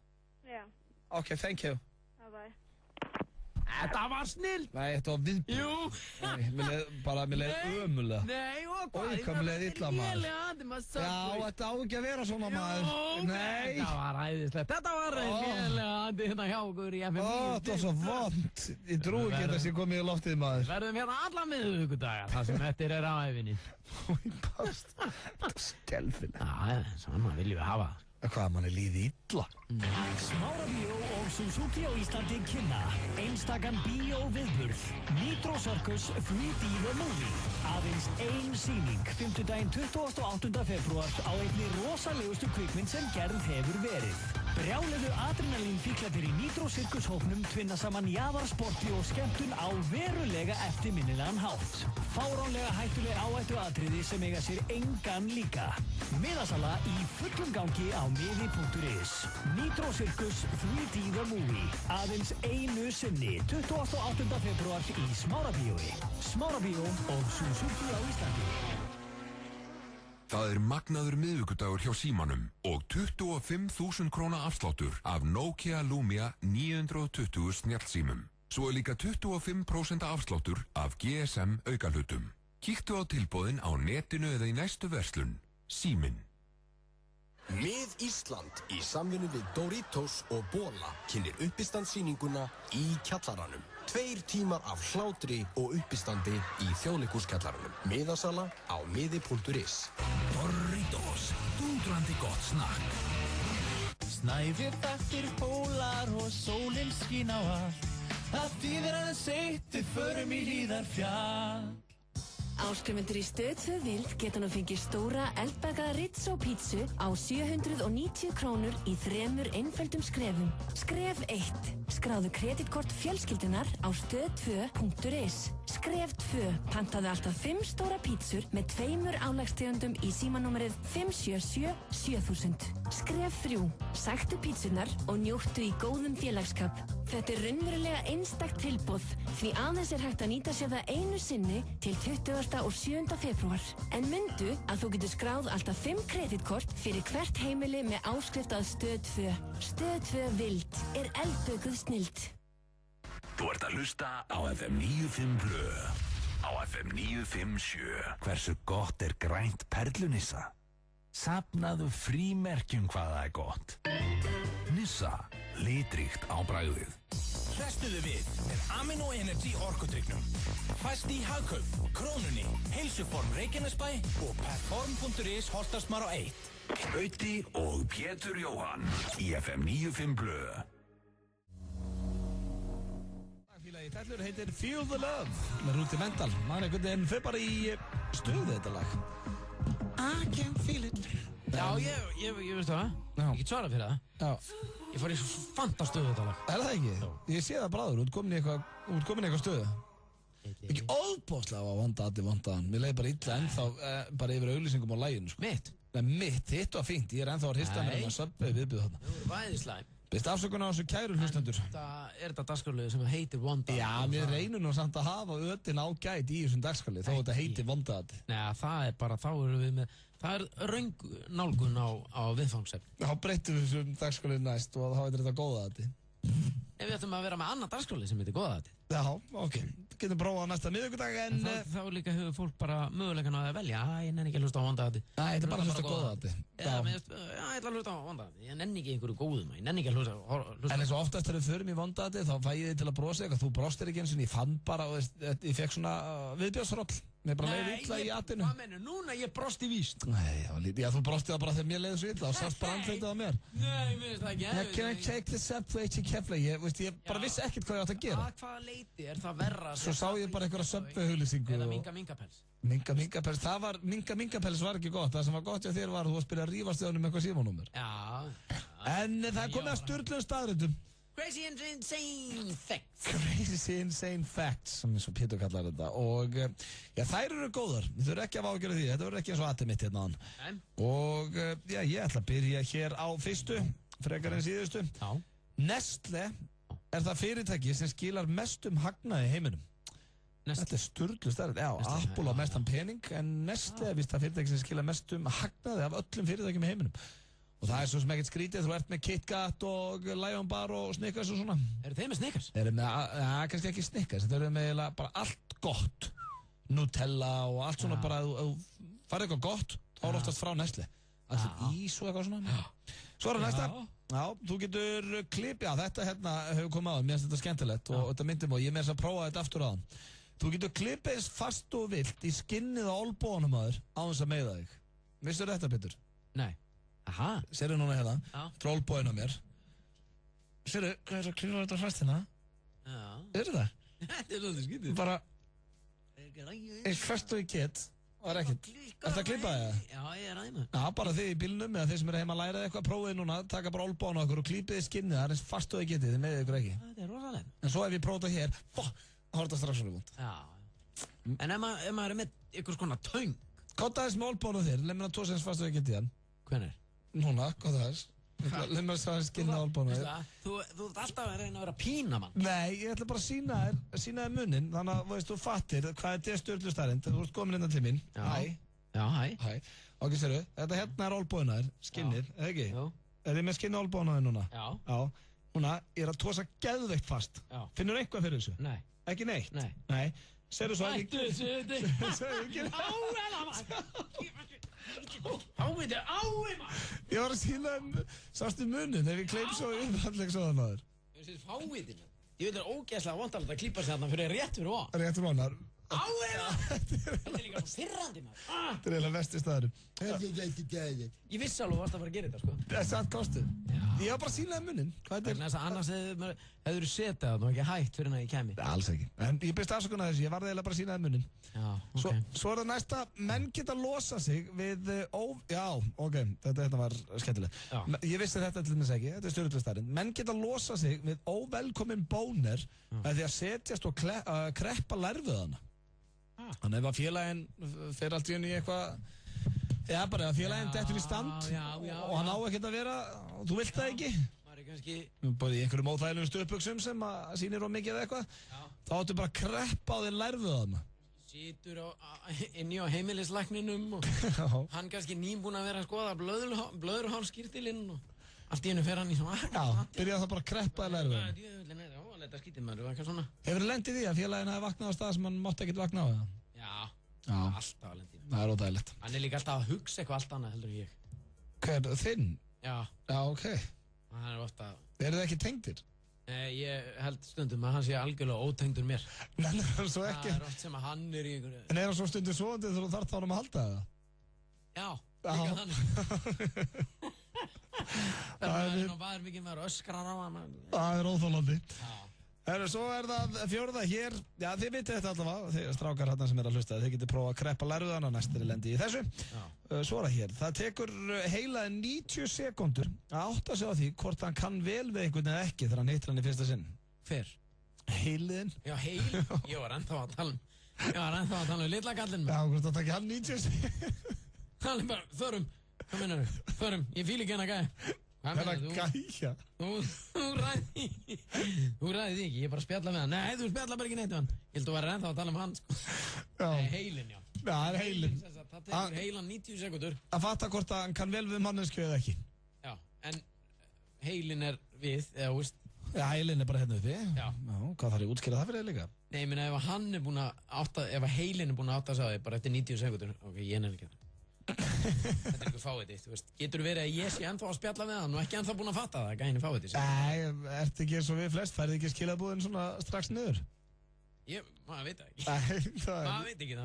Yeah. Okay, thank you. Bye-bye. Þetta var snill. Nei, þetta var viðbjörn. Jú. Mér leið ömulega. Nei, og hvað? Oj, hvað mér leið illa, maður. Já, þetta á ekki að vera svona, maður. Nei. Þetta var æðislegt. Þetta var lélega hérna hjá okkur í FM 9. Þetta var svo vond. Ég trú ekki að þessi komið í loftið, maður. Verðum hérna alla miðvikudagar, það sem eftir er á æfinni. Í past. Þetta er skelfilegt. Já, svona viljum við hafa. Hvað, mann er líði illa. Smárabíó og Suzuki á Íslandi kynna einstakann bíóviðburð Nitro Circus 3D The Movie. Aðeins ein sýning 5. 28. febrúar á einni rosalegustu kvikmynd sem gerð hefur verið. Brjáluðu adrenalínfíklarnir í Nitro Circus hópnum tvinna saman jaðarsporti og skemmtun á verulega eftirminnilegan hátt. Fáránlega hættuleg áhættuatriði sem eiga sér engan líka. Miðasala í fullum gangi á miði.is. Nitro Circus 3D The Movie. Aðeins einu sinni 28. febrúar í Smárabíói. Smárabíó og Suzuki á Íslandi. Það er magnaður miðvikudagur hjá Símanum og 25.000 króna afsláttur af Nokia Lumia 920 snjallsímum. Svo er líka 25% afsláttur af GSM aukahlutum. Kíktu á tilboðin á netinu eða í næstu verslun. Síminn. Mið Ísland í samvinnu við Doritos og Bola kynnir uppistandsýninguna í kjallaranum. 2 tímar af hlátri og uppistandi í þjóðleikhúskjallaranum. Miðasala á miði.is. Doritos, dúndrandi gott snakk. Snæfir þaktir hólar og sólinn skín á allt. Það þýðir aðeins eitt, við förum í Hlíðarfjall. Áskrifendur í Stöð 2 Vild geta nú fengið stóra eldbakaða Ritz og pítsu á 790 krónur í 3 einföldum skrefum. Skref 1. Skráðu kreditkort fjölskyldunar á stöð2.is. Skref 2. Pantaðu alltaf 5 stóra pítsur með 2 álagstegundum í símanúmerið 577 7000. Skref 3. Sæktu pítsunar og njóttu í góðum félagskap. Þetta er raunverulega einstakt tilboð því aðeins er hægt að nýta sér það einu sinni til 20. og 7. febrúar. En mundu að þú getur skráð alltaf 5 kreditkort fyrir hvert heimili með áskrift að Stöð 2. Stöð 2 Vild er eldbökuð snilld. Þú ert að hlusta á FM 95 Blö. á FM 957. Hversu gott grænt perlunissa? Safnaðu frímerkjum hvað það gott. Nissa, litríkt á bragðið. Hrestuðu við með Amino Energy orkudrykknum. Fæst í Hagkaup, Krónunni, Heilsuform Reykjanesbæ og Perform.is Holtarsmar á 1. Gauti og Pétur Jóhann í FM 95 Blöð. Lagfélagi Tellur heitir Feel the Love með Rudimental. Maður einhvern veginn fyrir bara í stuðu þetta lag. I can feel it. Já, ég veist það. Ég get svarað fyrir það. Já. Ég fór í fantastöðu þetta lag. Er það ekki? Já. Ég sé það bráður, út komin í eitthvað stöðu. Ekki óbóðslega á vondaðan. Mér leiði bara illa ennþá bara yfir auglýsingum á laginu. Sko. Mitt? Nei, mitt, hitt var fínt. Ég ennþá að hrista mér að söpja viðbjöð þarna. Það voru væðislæm. Bist afsökun á þessu kæru hlustendur. Er þetta dagskrárliður sem heitir vondaðan? Já, mér reynum nú samt að hafa öðin ágætt í þessum dagskrárlið, þó þetta heitir vondaðan. Nei, það er bara, þá erum við með, það er röng nálgun á viðfangsefni. Þá breytum við þessum dagskrárlið næst og þá heitir þetta góðaðati. Ef við ættum að vera með annað dagskrárlið sem heitir góðaðati. Já, ok. Getum prófað næsta miðvikudag en... Þá líka hefur fólk bara möguleikann á að velja, ég nenni ekki að hlusta á vondaðati. Nei, þetta er bara að hlusta á góðaðati. Já, ég ætla að hlusta á vondaðati. Ég nenni ekki einhverju góðum, ég nenni ekki að hlusta á... En eins og oftast þegar við förum í vondaðati, þá fæ ég þig til að brosa eitthvað. Þú brostir ekki eins og ég fann bara og ég fekk svona viðbjóðsroll. Mér bara leiði illa í atinu. Hvað mennur? Núna ég brosti víst. Nei, það var lítið. Já, þú brosti það bara þegar mér leiði svo illa og sást bara andleitað á mér. Nei, mér finnst það ekki. Can I take the subway to Keflavík? Ég bara vissi ekkert hvað ég átt að gera. Hvaða leiti er það verra? Svo sá ég bara einhverja subway-huglýsingu. Eða Minga-Minga-pels. Minga-Minga-pels. Það var, Minga-Minga-pels var ekki gott. Það sem var gott hjá þér var að þú varst byrjað að rífast við honum með eitthvað símanúmer. Já. En það er komið að sturgluðum staðrindum. Crazy and insane facts. Crazy insane facts, sem eins og Pétur kallar þetta. Og já, þær eru góðar. Þau eru ekki að ágjöra því. Þetta verður ekki eins og aðtið mitt hérna án. Og já, ég ætla að byrja hér á fyrstu, frekar en síðustu. Já. Nestle er það fyrirtæki sem skilar mestum hagnaði í heiminum. Nestle? Þetta er sturgluð staðrind. Já, Nestle, Apple á mestan pening, en Nestle er vist það fyrirtæki sem skilar mestum hagnaði af öllum fyrirtækjum í heiminum. Og það er svo sem ekkert skrítið, þú ert með KitKat og Lion Bar og Snickers og svona. Eru þeir með Snickers? Þeir eru með, ja, kannski ekki Snickers, þeir eru með bara allt gott. Nutella og allt svona bara, þú farið eitthvað gott, þá er oftast frá Nestle. Allir ís og eitthvað svona. Svo er það næsta. Já, þú getur já, þetta hérna hefur komið á, mér finnst þetta skemmtilegt og þetta myndi mig og ég með þess að prófa þetta aftur á þann. Þú getur klippið eins fast og vilt í skinnið á olbónum aður á þess að meiða þig. Visstu þetta, Pétur? Nei. Aha. Serðu núna hérna, trollbóin á mér. Serðu, hvað er að klífa þetta fast hérna? Já. Serðu það? Þetta er svolítið skytið. Bara, eins fast og ég get, var ekkert. Ertu að klippa það? Já, ég er aðeins. Já, bara þið í bílnum eða þið sem eru heima að læra eitthvað, prófið núna, taka bara olbóin á okkur og klípið skinnið, það er eins fast og ég getið, þið meðið ykkur ekki. Þetta er rosalega. En svo ef ég prófið það hér, þá er þetta strax svona vond. Já. En ef maður er með ykkur svona töng. Gátt aðeins með olbóin á þér, leið mér að tósa eins fast og ég getið hann. Hvenær? Núna, gátt aðeins. Leið mér að skinna olbóin á þér. Þú ert alltaf að reyna að vera pína, mann. Nei, ég ætla bara að sína þér munnin, þannig að veist, þú fattir hvað þetta er sturgluð staðrind. Þú ert komin innan til mín. Hæ. Já, hæ. Hæ. Ok, sérðu, þetta hérna er olbóin á þér, skinnið, eða ekki? Jú. Er þið með skinna olbóin á þér núna? Já. Já. Núna, ég er að tósa geðveikt fast. Já. Finnur eitthvað fyrir þessu? Nei. Ekki neitt? Nei. Nei. Sérðu svo Ættu þessu, Áviti, maður! Ég var að sína sástu munnin ef ég kleip svo upphandleg svo þannig aður. Þú sér fáviti, maður. Ég veit það er ógeðslega vantalegt að klípa sig þarna fyrir rétt fyrir ofan. Rétt fyrir ofan. Þetta er líka svo firrandi, maður. Þetta er eiginlega vesti staðurum. Ég vissi alveg að þú varst að fara að gera þetta, sko. Það er satt kostu. Ég var bara að sína munnin. Annars hefur þú setið það og ekki hægt fyrir en að ég kemi. Alls ekki. En ég byrst afsökun að þessu, ég var eiginlega bara að sína munnin. Já, ok. Svo er það næsta, menn geta losa sig við já, ok, þetta var skemmtilega. Ég vissi þetta til þess ekki, þetta er stjórnlega staðrind. Menn geta losa sig við óvelkomin bónir með því að setjast og kreppa lærvöðana. Þannig ef að félaginn fer allt í henni í eitthvað, já, bara ef að félaginn dettur í stand og hann á ekkert að vera, og þú vilt það ekki. Það er kannski... Bara í einhverjum óþægilegum stuðbuxum sem sýnir of mikið eða eitthvað, þá áttu bara að kreppa á þér lærvöðana. Situr inni á heimilislækninum og hann kannski nýbúinn að vera að skoða blöðruhálskirtilinn og allt í hennu fer hann í svona... Já, byrjaði það bara að kreppa þér lærvöðana. þetta skítið maður, eitthvað svona. Hefur þið lent í því að félaginn hafi vaknað á stað sem hann mátti ekkert vakna á það? Já, Já. alltaf að lent í því. Það er ódægilegt. Hann er líka alltaf að hugsa eitthvað allt annað heldur en ég. Hver, þinn? Já. Já, ok. Hann er ofta... Eru þið ekki tengdir? Ég held stundum að hann sé algjörlega ótengdur mér. Nei, svo ekki. Það er oft sem að hann er í einhverju... En er hann svo stundum svoandi þegar þú þarf þá hann að halda það? Já, líka þannig. Það er nú bara mikið með öskrar á hann. Það er óþólandi. Svo er það fjórða hér. Já, þið vitið þetta allavega, þið strákar hérna sem er að hlusta. Þið getur prófað að kreppa lærðana, næstir lendi í þessu. Svo er það hér. Það tekur heila 90 sekúndur að átta sig á því hvort hann kann vel við einhvern eða ekki þegar hann hittir hann í fyrsta sinn. Hver? Heiliðinn. Já, heiliðinn. Ég var ennþá að tala um litla gallinn. Já, hvort það takk hann 90 sekúndur. Hann er bara, förum. Hvað meinar þú? Förum, ég fíl ekki hennar gæja. Hennar gæja? Þú ræði því ekki, ég bara spjalla með hann. Nei, þú spjalla bara ekki neitt með hann. Ég held að þú væri ennþá að tala um hann, sko. Nei, heilinn, já. Já, það er heilinn. Það tekur heilan 90 sekúndur. Að fatta hvort að hann kann vel við mannesku eða ekki. Já, en heilinn er við, eða þú veist. Já, heilinn er bara hérna uppi. Já. Hvað þarf ég að útskýra það fyrir þig líka? Nei, ég meina ef hann er búinn að átta, ef heilinn er búinn að átta sig á því bara eftir 90 sekúndur, ok, ég nefnir ekki það. Þetta er eitthvað fáið þitt, þú veist. Getur verið að ég sé ennþá að spjalla með hann og ekki ennþá búinn að fatta það, gæðin er fáið þitt. Nei, ertu ekki eins og við flest, færði ekki skilabúðin svona strax niður? Maður veit það ekki. Nei, maður veit ekki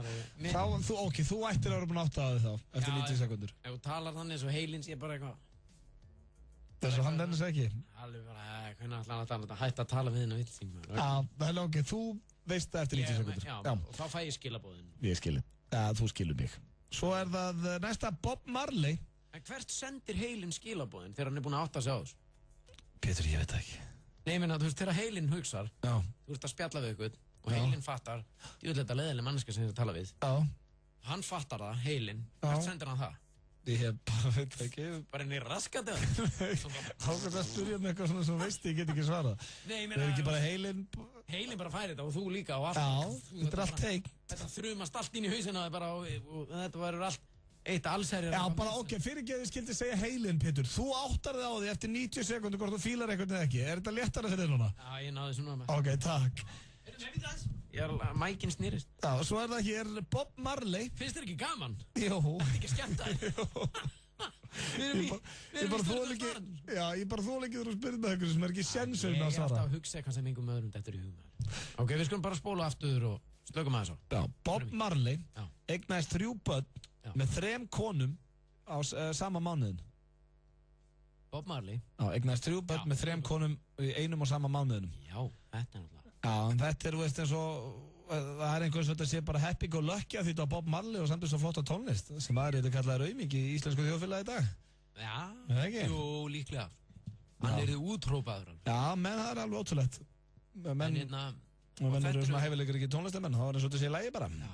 það. Ok, þú ættir að vera búinn að átta á því þá, eftir 90 sekúndur. Ef þú talar þannig eins og heilinn sé bara eitthvað. Þess að hann nefnir sig ekki? Alveg bara, hvernig ætla hann að tala þetta, hætta að tala við hennar villsing. Já, það er ok, þú veist það eftir 90 sekúndur. Já, og þá fæ ég skilabúðin. Ég skilur. Já, þú skilur mig. Svo er það næsta Bob Marley. En hvert sendir heilinn skilabúðin þegar hann er búinn að átta sig á þessu? Pétur, ég veit það ekki. Nei, ég meina, þú veist, þegar heilinn hugsar, þú ert að spjalla við ykkur og heilinn fattar, ég vil þetta leiðilega manneska sem þið er að tala við. Já. Hann fattar það, heilinn, hvert sendir hann það? Ég bara veit það ekki. Bara inn í raskat eða? Ákveð að spyrja mig eitthvað svona sem veist ég get ekki svarað. Nei, ég meina... Það er ekki bara heilinn... Heilinn bara færi þetta og þú líka og allt. Já, þetta er allt teik. Þetta þrumast allt inn í hausina og þetta verður allt eitt allsherjar. Já, bara ok, fyrirgeðu skildi segja heilinn, Pétur. Þú áttar þig á því eftir 90 sekúndur hvort þú fílar eitthvað eða ekki. Er þetta léttara fyrir þér núna? Já, ég náði þessu núna. Ok, takk. Mækinn snýrist. Já, svo er það hér Bob Marley. Finnst þér ekki gaman? Jó. Þetta er ekki skemmt að þér? Ég bara þól ekki þegar þú spyrir með eitthvað sem er ekki sensum að svara. Ég er alltaf að hugsa eitthvað sem engum öðrum þetta er í hugum. Ok, við skulum bara spóla aftur og slökum að þessu. Já, Bob Marley eignaðist 3 börn með 3 konum á sama mánuðin. Bob Marley? Já, eignaðist 3 börn með 3 konum í einum og sama mánuðinum. Já, þetta er náttúrulega. Já, en þetta er, veist, eins og það er einhvers veginn að sé bara happy go lucky að því þetta á Bob Marley og samt svo flotta tónlist sem aðri þetta kallaði rauming í íslensku þjóðfélagi í dag. Já, jú, líklega. Hann er þið útrópaður. Já, menn það er alveg ótrúlegt. Menn eru svona hefilegur ekki tónlistamenn, þá er það svolítið sé lægi bara. Já,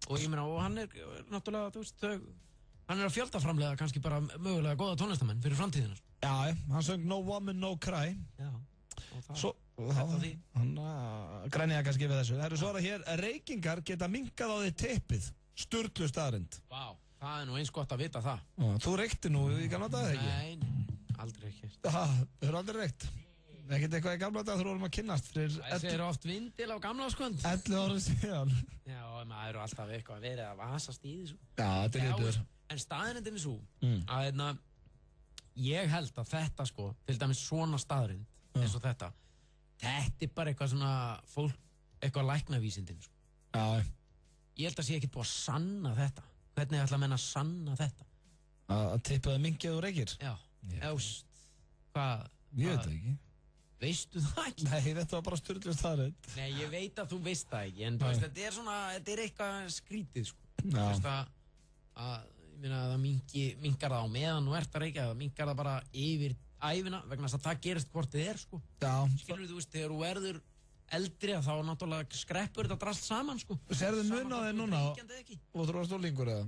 og ég meina, og hann er náttúrulega, þú veist, hann er að fjöldaframlega kannski bara mögulega góða tónlistamenn fyrir framtíðina. Já, hann söng No Woman No Cry. Já, og það... Hann græniða kannski við þessu. Það eru svo að hér reykingar geta minkað á því teppið. Sturlu staðarind. Vá, það er nú eins gott að vita það. Þú reykti nú í gamla daga, ekki? Nei, aldrei ekki. Það eru aldrei reykt. Ekkert eitthvað í gamla daga þú vorum að kynnast fyrir... Það er oft vindil á gamla skund. 11 ára síðan. Já, maður eru alltaf eitthvað að vera að vasast í þessu. Já, þetta er litur. En staðarindin er svo að ég held að þetta sko, til dæmis svona staðarind eins og þetta er bara eitthvað svona fólk, eitthvað læknavísindin sko. Já. Ég held að sé ekki búið að sanna þetta. Hvernig ætla menn að sanna þetta? Að tippaði minkið og reykir? Já. Jást. Hvað? Ég veit það ekki. Veistu það ekki? Nei, þetta var bara sturlu staðarind. Nei, ég veit að þú veist það ekki, en veist, þetta er svona, þetta er eitthvað skrítið sko. Já. Þú veist ég meina að það minkar það á meðan og ert að reykja, það minkar það bara yfir æfina, vegna þess að það gerist hvort þið er sko. Já. Skilur þú veist, þegar þú verður eldri þá náttúrulega skreppur þetta drast saman sko. Serðu mun á þig núna og þú varst úlingur eða?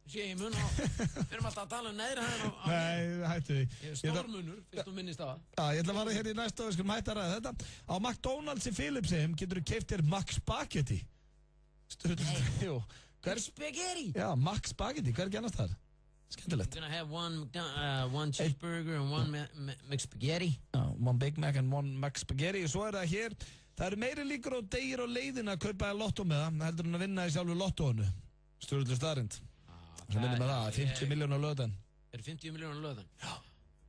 Sé ég mun á, við erum alltaf að tala um neðri hæðin á Nei, hættu því. Ég er stórmunur, fyrst þú minnist á það. Já, ég ætla að fara hérna í næsta og við skulum hætta að ræða þetta. Á McDonalds í Philipsheim getur þú keypt þér McSpaghetti. Jú. Spaghetti? Já, McSpaghetti, hver er ekki annars þar? Skemmtilegt. You're gonna have one cheeseburger and one McSpaghetti. One Big Mac and one McSpaghetti. Svo það hér, það eru meiri líkur og degir á leiðina að kaupa lottó með það, heldur hann að vinna í sjálfu lottóinu. Stjórnlega staðrind. Það minnir með það, 50 miljónar á lögðan. Eru 50 miljónar á lögðan? Já.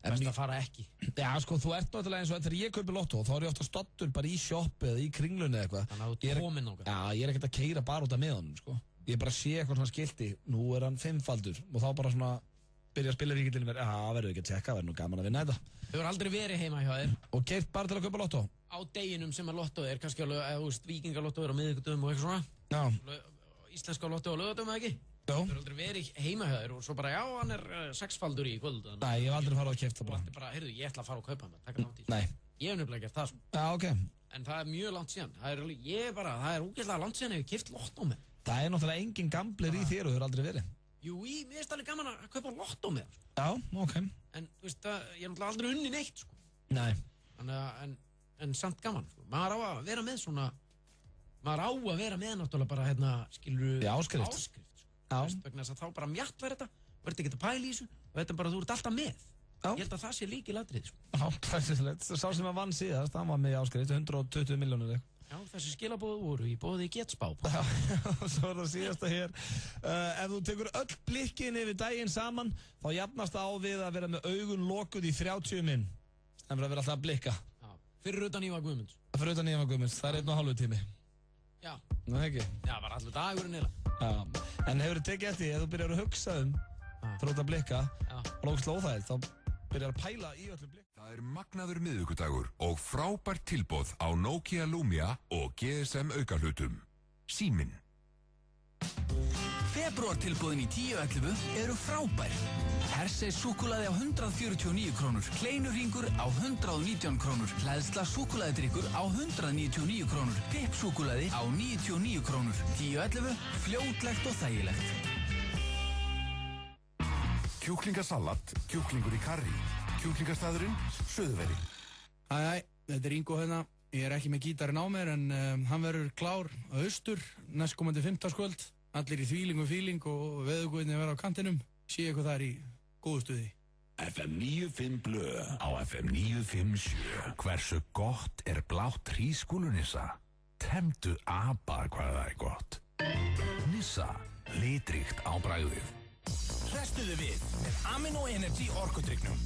Best að fara ekki. Já, sko, þú ert náttúrulega eins og þegar ég kaupi lottó, þá er ég ofta stoddur bara í sjoppi eða í kringlunni eða eitthvað. Þannig að þú ert komin ákveð. Já, ég er ekkert að keyra bara út af með honum, sko. Ég bara sé eitthvað svona skilti, nú er hann 5-faldur og þá bara svona byrja að spila ríkildinu verið, verður ekki að tjekka, verður nú gaman að vinna þetta. Þú hefur aldrei verið heima hjá þér. Og keyrt bara til að kaupa lottó? Á deginum sem að lottó er, kannski alveg, vikingalotto er á miðvikudöfum og eitthvað svona. Já. Íslenska lottó á laugardöfum, eða ekki? Já. Þú hefur aldrei verið heima hjá þér og svo bara, já, hann er 6-faldur í kvöld. Nei, ég hef aldrei farið að keypta bara. Bara, heyrðu, ég ætla að fara og kaupa hann, taka langt í. Nei. Ég hef nefnilega gert það svo. Já, ok. En það er mjög langt síðan. Það er ógeðslega langt síðan ef ég keypt lottó með. Það er náttúrulega engin gamblir í þér og þú hefur aldrei verið. Jú, mér finnst alveg gaman að kaupa lottó með. Já, ok. En, þú veist, ég er náttúrulega aldrei unni neitt, sko. Nei. En samt gaman, sko. Maður á að vera með svona, náttúrulega bara, hérna, skilur... Já, áskrift, sko. Já. Vegna þess að þá bara mjatt verður þetta, verður ekki að pæla í þessu og þetta er bara, þú ert alltaf með. Já. Ég held að það sé lykilatriði, sko. Já, præsilegt. Sá sem að vann síðast, hann var með í áskrift, 120 miljónir. Já, þessi skilabóð voru í bóði Getspá. Já, svo er það síðasta hér. Ef þú tekur öll blikkin yfir daginn saman, þá jafnast það á við að vera með augun lokuð í 30 minn. En verður að vera alltaf að blikka. Já, fyrir utan Ívar Guðmunds. Fyrir utan Ívar Guðmunds, það er 1,5 tími. Já. Nú, ekki? Já, bara allur dagurinn eða. Já, en hefur þið tekið eftir, ef þú byrjar að hugsa fyrir út að blikka, og lókst lóðhæð, þá byrjar að pæla í öllu blikka. Það er magnaður miðvikudagur og frábært tilboð á Nokia Lumia og GSM aukahlutum. Síminn. Febrúartilboðin í 10.11 eru frábær. Hershey súkkulaði á 149 krónur, kleinurringur á 119 krónur, hleðsla súkkulaðidrykkur á 199 krónur, Pipp súkkulaði á 99 krónur. 10.11, fljótlegt og þægilegt. Kjúklingasalat, kjúklingur í karrí, kjúklingastæðurinn, Suðveri. Æ, þetta er Ingo hérna. Ég er ekki með gítarinn á mér en hann verður klár á austur næstkomandi 15. Allir í þvíling og fíling og veðurguðinni verða á kantinum. Sé eitthvað þar í góðu stuði. FM 95 Blö á FM 957. Hversu gott er blátt hrísskúlunissa? Temdu apa hvað það er gott. Nissa, litríkt á bragðið. Hrestuðu við með Amino Energy orkudrykknum.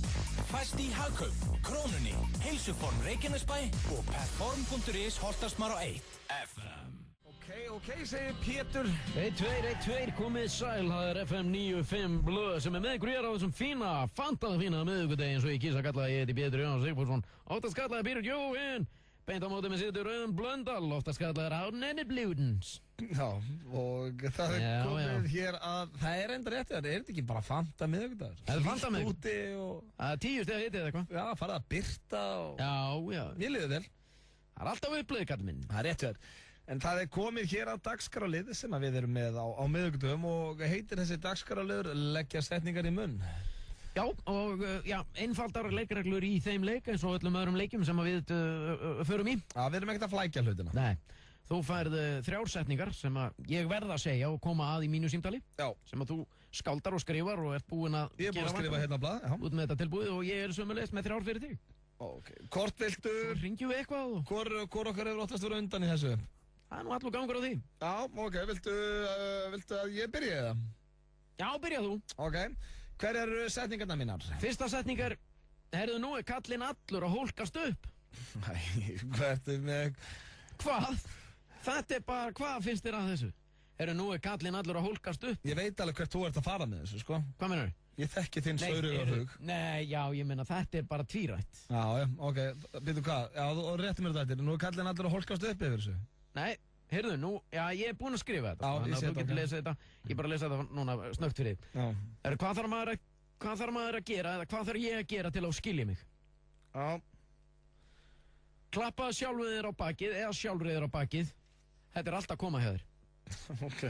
Fæst í Hagkaup, Krónunni, Heilsuform Reykjanesbæ og Perform.is Holtarsmar á 1. FM. Ok, segir Pétur. 1-2, komið sæl, það er FM 95 Blö sem er með ykkur hér á þessum fína, fantaða fína miðvikudegi eins og ég kýsa að kalla ég heiti Pétur Jóhann Sigfússon, oftast kallaði Pétur Jóhann, beint á móti með situr Blöndal, oftast kallaði Árnenni Blúdens. Já, og það er komið hér að, það er enda rétt, er þetta ekki bara fanta miðvikudagur? Það er fanta miðvikudagur. Úti og... 10 steg hitið eða eitthvað. Já, farið að birta og... Já. Mér liður vel. Það er alltaf upplöðið, kall minn. Það er rétt verið. En það er komið hér að dagskrárlið sem við erum með á miðvikudögum og heitir þessi dagskrárliður leggja setningar í munn. Já, og einfaldar leikreglur í þeim leik eins og öllum öðrum leikjum sem við förum í. Já, við erum ekkert að flækja hlutina. Nei, þú færð 3 setningar sem ég verð að segja og koma að í mínu símtali. Já. Sem að þú skáldar og skrifar og ert búinn að Ég er búinn að skrifa hérna á blað, já. Út með þetta tilbúið og ég er sömulegist með 3 fyrir þig. Ok, hvort viltu... Svo ringjum við eitthvað og... Hvor okkar hefur oftast verið undan í þessu? Það er nú allur gangur á því. Já, ok, viltu að ég byrja eða? Já, byrja þú. Ok, hver eru setningarna mínar? Fyrsta setning er, heyrðu nú er kallinn allur að hólkast upp. Nei, hvert er með... Hvað? Þetta er bara, hvað finnst þér að þessu? Heyrðu nú er kallinn allur að hólkast upp. Ég veit alveg hvert þú ert að fara með þessu, sko. Hvað meinar þú? Ég þekki þinn saurugar hug. Nei, já, ég meina þetta er bara tvírætt. Já, ok, byrju hvað? Já, og rétti mér þetta, nú er kallinn allur að hólkast upp yfir þessu. Nei, heyrðu, nú, já, ég er búinn að skrifa þetta. Já, ég sé þetta. Þú getur lesið þetta, ég bara lesa þetta núna snöggt fyrir þig. Já. Hvað þarf maður að gera, eða hvað þarf ég að gera til að skilja mig? Já. Klappa sjálfur þér á bakið, eða sjálfur þér á bakið. Þetta er allt að koma hjá þér. Ok.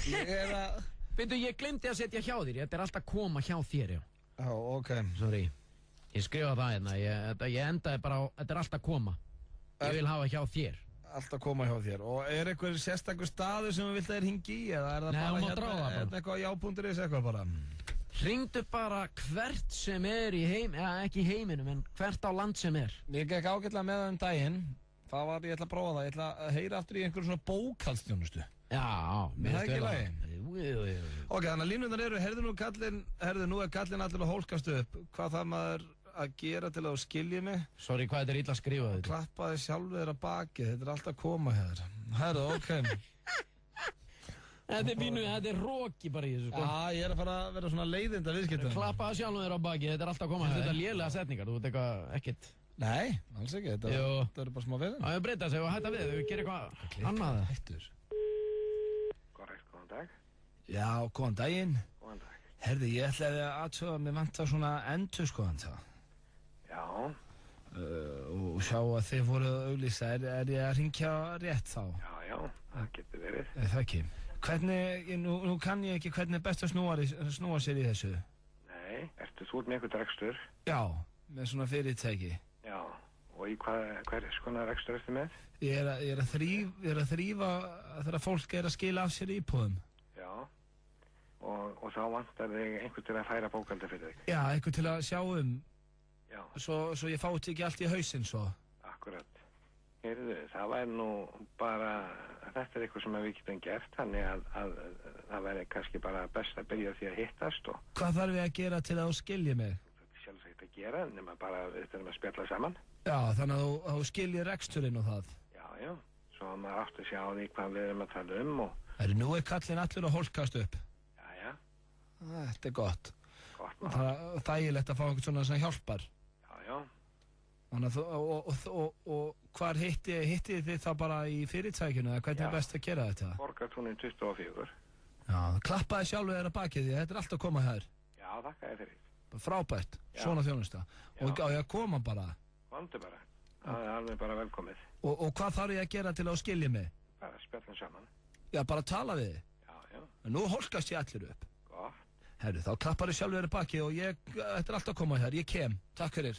Ég er að... Bindu, ég glemdi að setja hjá þér, þetta er allt að koma hjá þér, já. Já, ok. Sorry. Ég skrifa það hérna, ég endaði bara á, þetta er allt að koma. Ég vil hafa hjá þér. allt að koma hjá þér. Og er einhver sérstakur staður sem þú vilt að þér hringi í? Eða er það Nei, bara þú mátt ráða bara. eitthvað já.is eitthvað bara? Hringdu bara hvert sem er í ekki í heiminum, en hvert á land sem er. Ég gekk ágætlega með það daginn. Ég ætla að prófa það. Ég ætla að heyra aftur í einhverjum svona bókhaldsþjónustu. Já, mér finnst það ekki í lagi. Jú. Ok, þannig að línundar eru, nú er kallinn allir að hólkast upp. Hvað þarf maður að gera til að þú skilji mig? Sorry, hvað þetta er illa að skrifa þetta? Klappaði sjálfur þér að baki, þetta er alltaf að koma hér. Herðu, ok. Þetta er roki bara í þessu, sko. Já, ég er að fara að vera svona leiðinda viðskiptum. Klappaði sjálfur þér á baki, þetta er alltaf að koma hér. Þetta er lélega setningar, þú veit eitthvað ekkert. Nei, alls ekki, þetta er bara smá veðin. Já, ég breyta sig og hætta við, við gerum eitthvað annað. Korrekt, góðan dag. Já, góðan daginn. Góðan dag. Herði, ég ætlaði að aðtöða að mér vantar svona endurskoðanda. Já. Og sjá að þið voruð að auglýsa, er ég að hringja rétt þá? Já, það getur verið. Það ekki. Hvernig, nú kann ég ekki hvernig er best að snúa sér í þessu. Nei, ertu þú með einhvern rekstur? Já, með svona fyrirtæki. Já, og í hver skona rekstur ertu með? Ég er að þrífa þegar fólk er að skila af sér íbúðum. Já, og þá vantar þig einhvern til að færa bókaldi fyrir þig? Já, einhvern til að sjá Já. Svo ég fáti ekki allt í hausinn svo. Akkurat. Heyrðu, það væri nú bara, þetta er eitthvað sem við getum gert, þannig að það væri kannski bara best að byrja því að hittast og... Hvað þarf ég að gera til að þú skilji mig? Sjálfsagt að gera, nema bara við þurfum að spjalla saman. Já, þannig að þú skiljir reksturinn og það. Já, svo maður átti að sjá því hvað við erum að tala og... Nú er kallinn allur að hólkast upp. Já. Þetta er gott. Gott. Það er þægilegt að fá einhvern svona sem hjálpar. Já. Þannig að og hvar hitti þið þá bara í fyrirtækinu, eða hvernig er best að gera þetta? Borgartúnin 24. Já, klappaði sjálfur þér að bakið því, þetta er alltaf að koma hér. Já, þakka þér fyrir. Frábært, svona þjónusta. Og á ég að koma bara? Komdu bara, það er alveg bara velkomið. Og hvað þarf ég að gera til að skilja mig? Bara spjallum saman. Já, bara tala við þið? Já. En nú hólkast ég allir upp. Gott. Herru, þá klappar ég sjálfur þér að bakið og þetta er alltaf að koma hér, ég kem. Takk fyrir.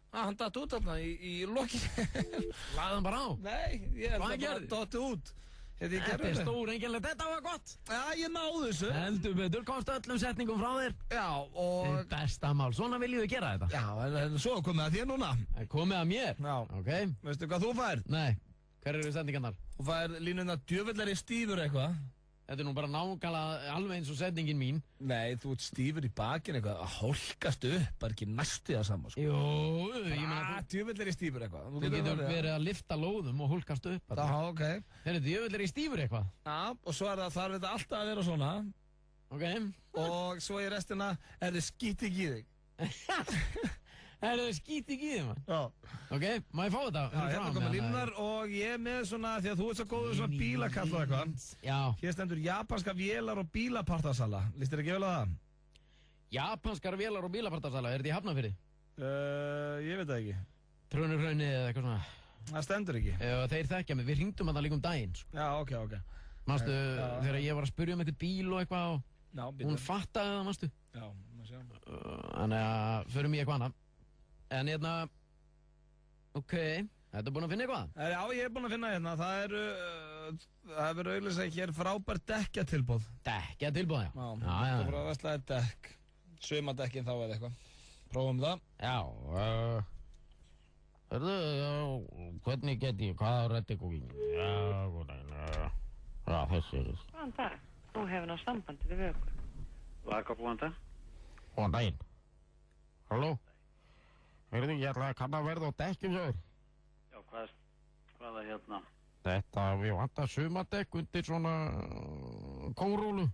Hann datt út þarna í lokinu. Lagði hann bara á? Nei, ég held að bara datt út. Þetta er stór enginlega, þetta var gott. Já, ég náðu þessu. Heldur betur, komst öllum setningum frá þér. Já, og... Þetta er besta mál, svona viljum við gera þetta. Já, en svo komið að þér núna. Komið að mér? Já. Ok. Veistu hvað þú fær? Nei, hver eru setningarnar? Þú fær línuna djöfullari stífur eitthvað. Þetta er nú bara nákvæmlega alveg eins og setningin mín. Nei, þú ert stífur í bakinn eitthvað, að hólkast upp, bara ekki næstu það saman, sko. Jú, ég meina... Djöfullari stífur eitthvað. Þú getur verið að lifta lóðum og hólkast upp. Já, ok. Þetta er djöfullari stífur eitthvað. Já, og svo er þarf þetta alltaf að vera svona. Ok. Og svo í restina er þið skít ekki í þig. Er það skít ekki í þig, mann? Já. Ok, má ég fá þetta? Já, hérna koma línunar og ég er með svona, því að þú ert svo góður svona bílakall og eitthvað. Já. Hér stendur japanska vélar og bílapartasala. Lýst þér ekki vel á það? Japanskar vélar og bílapartasala, er þetta í Hafnarfirði? Ég veit það ekki. Trönuhraunni eða eitthvað svona? Það stendur ekki. Þeir þekkja mig, við hringdum að það líka daginn, sko. Já, ok. Manstu, þegar ég var að spyrja eitthvað bíl og eitthvað og hún fattaði það, manstu? Já, maður sjá. Þannig að förum í eitthvað annað. En hérna, ok, þetta er búin að finna eitthvað? Já, ég er búin að finna hérna, það verður auðvitað hér frábært dekkjatilbóð. Dekkjatilbóð, já. Já, það voru að veslaði dekk, sumadekkin þá eða eitthvað. Prófum það. Já, hvernig get ég, hvað er þetta góðin? Já, þessi er þessi. Góðan dag, þú hefur náðu sambandi við Vöku. Vaka, góðan dag. Góðan daginn. Halló? Heyrðu, ég ætla að kanna verð á dekkjum svo. Já, hvaða hérna? Þetta, við vantar sumardekk undir svona kórólu.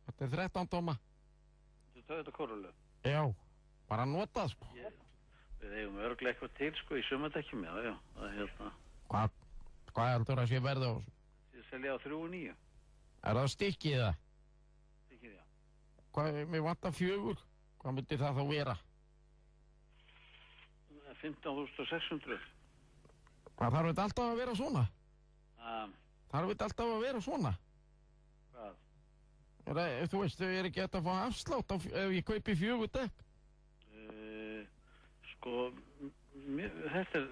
Þetta er 13 tóma. Þú tóðu þetta kórólu? Já, bara notað, sko. Við eigum örglega eitthvað til, sko, í sumardekkjum, já, það er hérna. Hvað heldur að sé verði á þessu? Þið selja á 3.9. Er það stikkið það? Stikkið, já. Hvað, mér vantar 4. Hvað myndi það þá vera? 15.600. Hvað þarf þetta alltaf að vera svona? Þarf þetta alltaf að vera svona? Hvað? Þú veist, þau er ekki hægt að fá afslátt ef ég kaupi 4 dekk? Sko, þetta er,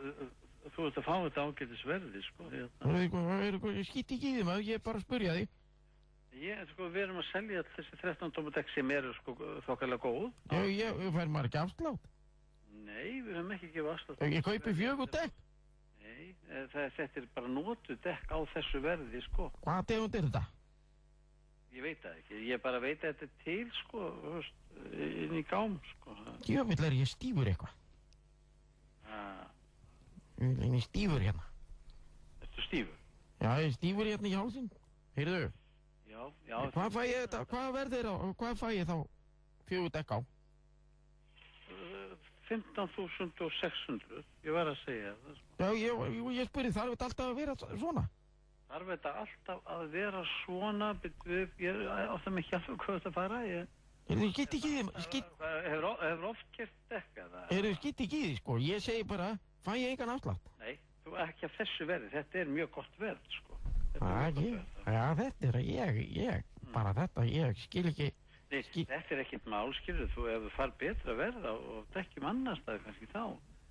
þú ert að fá þetta ágætisverði, sko. Skýtt ekki í því maður, ég er bara að spyrja því. Sko, við erum að selja þessi 13 tóma dekk sem eru, sko, þokkalega góð. Ég fær maður ekki afslátt. Nei, við höfum ekki gefið afslátt. Ég kaupi 4 dekk. Nei, þetta er bara notuð dekk á þessu verði, sko. Hvað tegund er þetta? Ég veit það ekki, ég bara veit að þetta er til, sko, inn í gám, sko. Jöfnvill er ég stífur eitthvað. Ég er stífur hérna. Ertu stífur? Já, ég er stífur hérna í hálsinn. Heyrðu? Já. Hvað fæ ég þetta, hvað verður á, hvað fæ ég þá 4 dekk á? 15.600, ég var að segja það. Já, ég spyrir, þarf þetta alltaf að vera svona? Þarf þetta alltaf að vera svona, ég átta mig ekki alveg hvað þetta fara, Skitt ekki í því, Hefur oft gert dekka það? Skitt ekki í því, sko, ég segi bara, fæ ég engan afslátt? Nei, þú ekki af þessu verði, þetta er mjög gott verð, sko. Já, þetta er ég, bara þetta, ég skil ekki. Nei, þetta er ekkert mál, skilur þú, ef þú far betra verð og dekkjum annar staði kannski þá.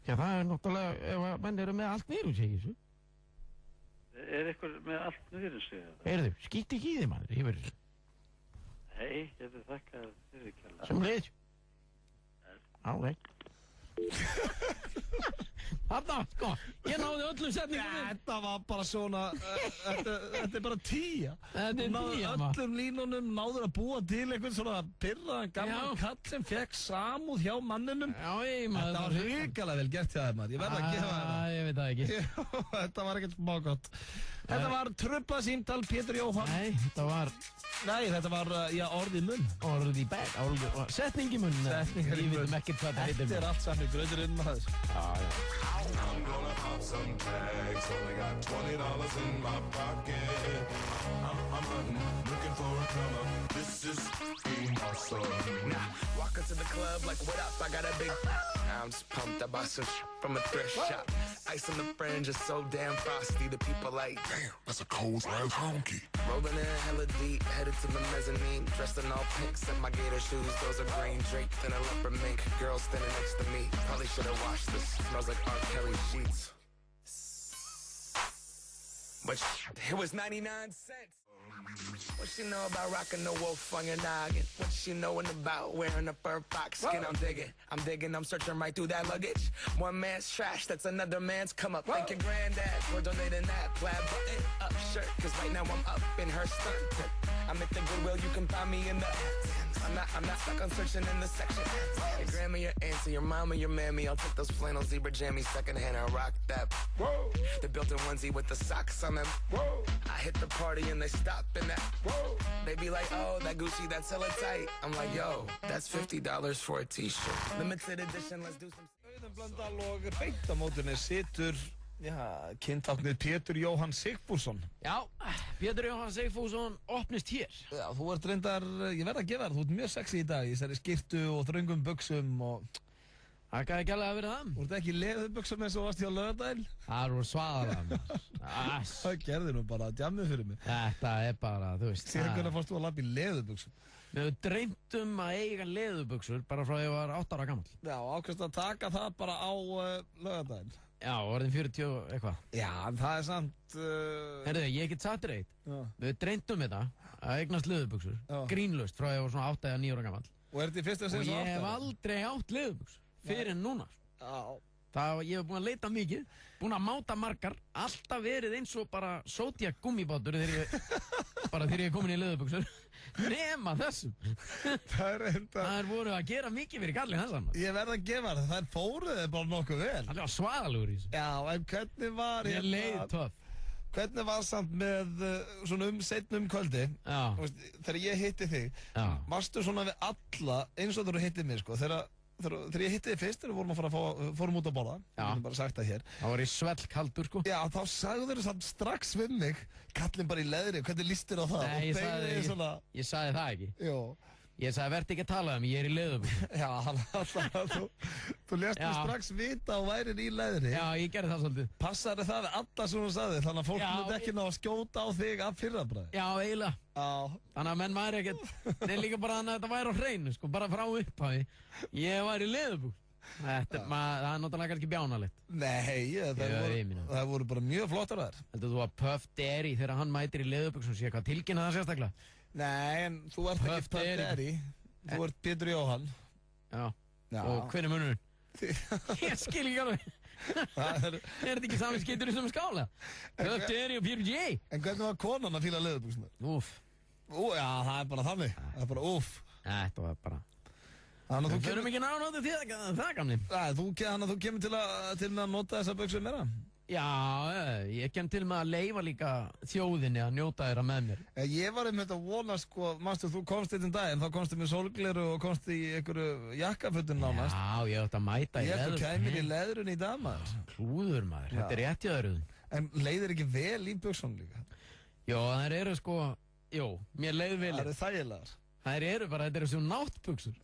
Já, það er náttúrulega, ef að menn eru með allt niður, segir þessu. Er eitthvað með allt niður, segir það? Heyrðu, skýtt ekki í því, maður, yfir þessu. Nei, ég hefði þakkað þér ekki alveg. Sem leiðis. Alveg. Þarna, sko, ég náði öllum setningum. Þetta var bara svona, þetta er bara 10. Þetta er 10, maður. Öllum línunum náður að búa til einhvern svona pirraðan gamlan kall sem fekk samúð hjá manninum. Já, maður. Þetta var hrikalega vel gert hjá þeim, maður. Ég verð að gefa það. Ég veit það ekki. Þetta var ekkert smá gott. Þetta var trubla símtal Pétur Jóhann. Nei, þetta var, já, orð í munn. Orð í bæk, setning í munn. Setningar í munn. Við veitum ekkert hvað þetta heitir. Þetta er allt saman í gröðurinn maður. I'm gonna pop some tags, only got $20 in my pocket. I'm hunting, looking for a come up. This is being awesome. Nah, walk into the club like, what up? I got a big. I'm just pumped. I bought some from a thrift shop. Ice on the fringe is so damn frosty. The people like, damn, that's a cold ass honky. Rolling in hella deep, headed to the mezzanine. Dressed in all pink, set my gator shoes. Those are green draped in a leopard mink. Girl standing next to me. Probably should have washed this. Smells like R. Kelly sheets. But it was 99 cents. What she know about rocking the wolf on your noggin? What she knowin' about wearing a fur fox skin? I'm digging, I'm searching right through that luggage. One man's trash, that's another man's come up. Thank your granddad for donating that plaid button up shirt. Cause right now I'm up in her skirt. I'm at the Goodwill, you can find me in the I'm not stuck on searching in the section. Your grandma, your auntie, your mama, your mammy. I'll take those flannel zebra jammies secondhand and rock that. Whoa. The built-in onesie with the socks on them. Whoa. I hit the party and they stop in that. Whoa. They be like, oh, that Gucci, that's hella tight. I'm like, yo, that's $50 for a t-shirt. Limited edition, let's do some. Auðun Blöndal og beint á mótunni situr, kyntáknið Pétur Jóhann Sigfússon. Já, Pétur Jóhann Sigfússon opnist hér. Já, þú ert reyndar, ég verð að gefa þér, þú ert mjög sexy í dag, í þessari skyrtu og þröngum buxum og... Það gæti ekki alveg að vera það. Þú ert ekki í leðubuxum eins og varst hjá Laugardæl? Það eru svaðalega. Það gerði nú bara djammið fyrir mig. Þetta er bara, þú veist... Síðan hvernig fórst þú að labba í leðubuxum? Við höfum dreymt að eiga leðubuxur bara frá því að ég var 8 ára gammal. Já, ákvæmst að taka það bara á Laugardæl. Já, orðin 40 eitthvað. Já, en það er samt... Herðu, ég get satt þér eitt. Við dreymtum þetta að eignast leðubuxur. Grínlaust frá því að ég var svona 8 eða 9 ára gammal. Og er þetta í fyrsta sem svo 8 ára? Og ég hef aldrei átt leðubuxur. Fyrir en núna. Ég hef búin að leita mikið, búin að máta margar, alltaf verið eins og bara Zodiac gummibátur þegar ég er komin í leðubuxur. Nema þessum. Það er voru að gera mikið fyrir kallið þessan. Ég verð að gefa það, það fóruði bara nokkuð vel. Það var svaðalugur í þessu. Já, en hvernig var... Ég leið töff. Hvernig var samt með svona seinna kvöldi, þegar ég hitti þig, varstu svona við alla, eins og þú hittið mig, sko, þegar ég hitti þig fyrst, þegar við fórum út að borða, ég hef bara sagt það hér. Það var í svellkaldur, sko. Já, þá sagðu þeir samt strax við mig, kallinn bara í leðri, hvernig líst þér á það? Nei, ég sagði það ekki. Jó. Ég sagði, verði ekki að tala ég er í leðubuxum. Já, þú lést mig strax vita og værir í leðri. Já, ég gerði það svolítið. Passaði það við alla sem þú sagði, þannig að fólk myndi ekki ná að skjóta á þig af fyrrabræði. Já, eiginlega. Þannig að menn væri ekkert, það er líka bara þannig að þetta væri á hreinu, sko, bara frá upphafi. Ég væri í leðubuxum. Það er náttúrulega kannski bjánalegt. Nei, það voru bara mjög flottar þar. Heldur þú að Puff Daddy þegar hann mætir í leðubuxum sé hvað tilkynna það sérstaklega? Nei, en þú ert ekki Puff Daddy. Þú ert Pétur Jóhann. Já. Og hver er munurinn? Ég skil ekki alveg. Er þetta ekki sami skeiturinn sem skála? Puff Daddy og Pétur J. En hvernig var konan að fíla leðubuxum? Úff. Já, það er bara þannig. Það er bara úff. Þetta var bara... Við förum ekki náðu til það, gamli. Þú kemur til að nota þessa buxur meira? Já, ég kem til með að leyfa líka þjóðinni að njóta þeirra með mér. Ég var að vona, sko, manstu, þú komst einn daginn, þá komstu með sólgleru og komst í einhverju jakkafötun nánast. Já, ég ætti að mæta í leður. Þú kemur í leðrun í dag, maður. Klúður, maður. Þetta er rétt í öðruðun. En leiðir ekki vel í buxunum líka? Jó, þær eru sko, mér leið vel. Það eru þægilegar. Það eru bara, þetta eru svo náttbuxur.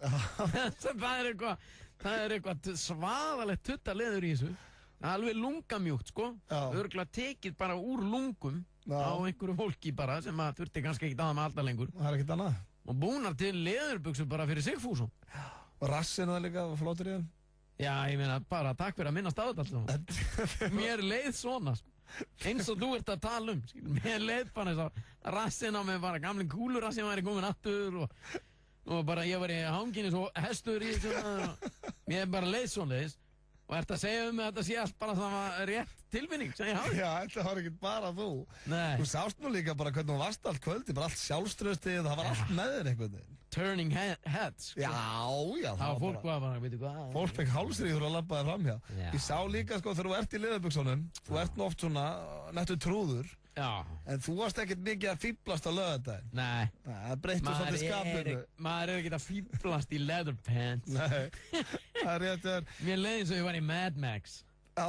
Það er eitthvað svaðalegt tuttaleður í þessu. Alveg lungamjúkt, sko. Örugglega tekið bara úr lungum á einhverju fólki bara sem að þurfti kannski ekkert aða með alltaf lengur. Það er ekkert annað. Og búnar til leðurbuxur bara fyrir Sigfússon. Og rassinu það líka, flottur í þeim. Já, ég meina, bara takk fyrir að minnast á þetta alltaf. Mér leið svona, sko. Eins og þú ert að tala mér leið bara eins og rassin á mig bara gamli kúlurassin væri komin aftur og bara ég var í hanginu svo hestur í svona mér bara leið svoleiðis og ert að segja mig að þetta sé allt bara svona rétt tilfinning sem ég hafi. Já, þetta var ekkert bara þú. Nei. Þú sást nú líka bara hvernig þú varst allt kvöldi, bara allt sjálfströstið, það var allt með þér einhvern veginn. Turning heads. Já. Það var fólk bara, veitu hvað. Fólk fekk hálsríður að labbaði framhjá. Ég sá líka, sko, þegar þú ert í leðurbuxunum, þú ert nú oft svona nettu trúður. Já. En þú varst ekkert mikið að fýblast á laugardaginn. Nei. Það breytti svolítið skapinu. Maður ekkert að fýblast í leather pants. Nei. Það er rétt þér. Mér leiði eins og ég var í Mad Max. Já.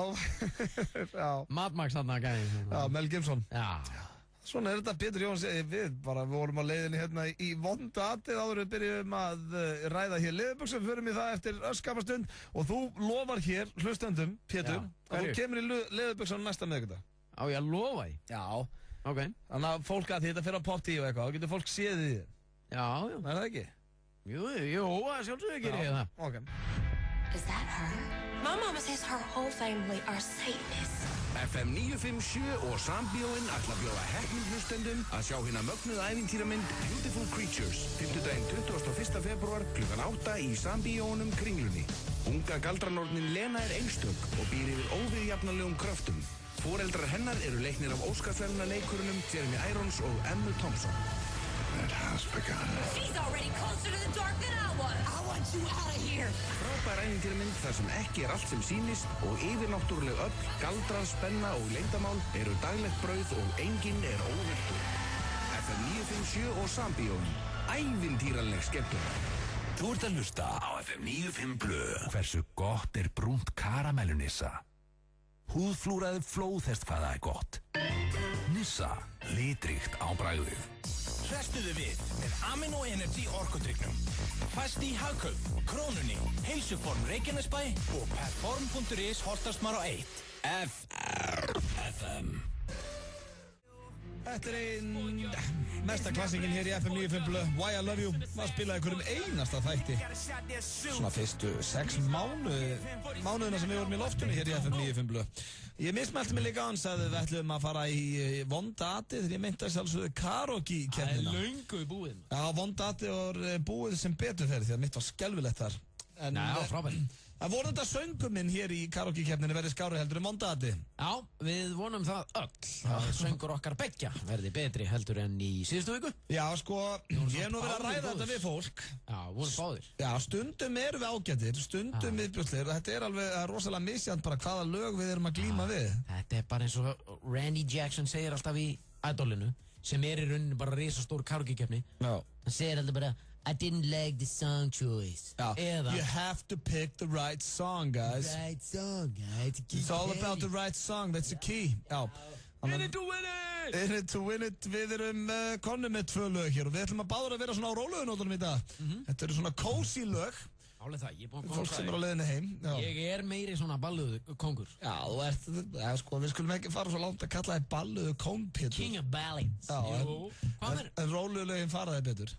Mad Max hann að gæði. Já, Mel Gibson. Já. Svona er þetta Pétur Jóhann segir við vorum á leiðinni hérna í vonda atið áður við byrjum að ræða hér leðurbuxum, förum í það eftir öskama stund og þú lofar hér hlustendum, Pétur, að þú kemur í leðurbuxunum næsta miðvikudag. Á ég að lofa því? Já. Ok. Þannig að fólk að þetta fyrir á pop 10 og eitthvað, þá getur fólk séð því þér. Já. Er það ekki? Jú, að sjálfsögðu gerir ég það. Ok. Is that her? My mama says her whole family are Satanists. FM 957 og Sambíóinn ætla að bjóða heppnum hlustendum að sjá hérna mögnuð ævintýramynd Beautiful Creatures 5. 21. febrúar klukkan 8 í Sambíónum Kringlunni. Unga galdranornin Lena er einstök og býr yfir óviðjafnalegum kröftum. Foreldrar hennar eru leiknir af Óskarsverðlauna leikurunum Jeremy Irons og Emma Thompson. It has begun. She's already closer to the dark than I was. I want you out of here. Frábær ævintýramynd þar sem ekki er allt sem sýnist og yfirnáttúruleg öfl, galdrar, spenna og leyndamál eru daglegt brauð og enginn er óvirtur. FM 957 og Sambíóinn. Ævintýraleg skemmtun. Þú ert að hlusta á FM 95 Blu. Hversu gott er brúnt karamellu Nissa? Húðflúraði flóðhest hvað það er gott. Nissa, litríkt á bragðið. Hrestuðu við með Amino Energy orkudrykknum. Fæst í Hagkaup, Krónunni, Heilsuform Reykjanesbæ og Perform.is Holtarsmar á 1. FM. Þetta er einn mesta klassingin hér í FM 95 Blu, Why I Love You. Það spilaði hverjum einasta þætti svona fyrstu 6 mánuðina sem við vorum í loftunni hér í FM 95 Blu. Ég mismælti mig líka ans að við ætlum að fara í vonda atið þegar ég meinti að sjálfsögðu karaoke-keppnina. Það er löngu búið. Já, vonda atið var búið sem betur fer því að mitt var skelfilegt þar. Já, frábært. Það voru þetta söngum minn hér í karaoke-keppninu verið skári heldur vonda atið. Já, við vonum það öll að söngur okkar beggja verði betri heldur en í síðustu viku. Já, sko, ég hef nú verið að ræða þetta við fólk. Já, vonum báðir. Já, stundum erum við ágættir, stundum viðbjóðslegir og þetta er alveg rosalega misjant bara hvaða lög við erum að glíma við. Þetta er bara eins og Randy Jackson segir alltaf í Idolinu sem er í rauninni bara risastór karaoke-keppni. Já. Hann segir alltaf bara I didn't like the song choice. Eða You have to pick the right song, guys. Right song, guys. It's all about the right song, that's the key. Já. In it to win it! In it to win it. Við erum konum með 2 lög hér og við ætlum að báður að vera svona á róluðunóttunum í dag. Þetta eru svona cozy lög. Álið það, ég er búin að koma fólk sem er á leiðinni heim. Já. Ég er meiri svona balluðu kongur. Já, þú ert, sko, við skulum ekki fara svo langt að kalla þið balluðu kóng, Pétur. King of ballads. Já, Jú, hvað er? En róluðulögin fara þið betur.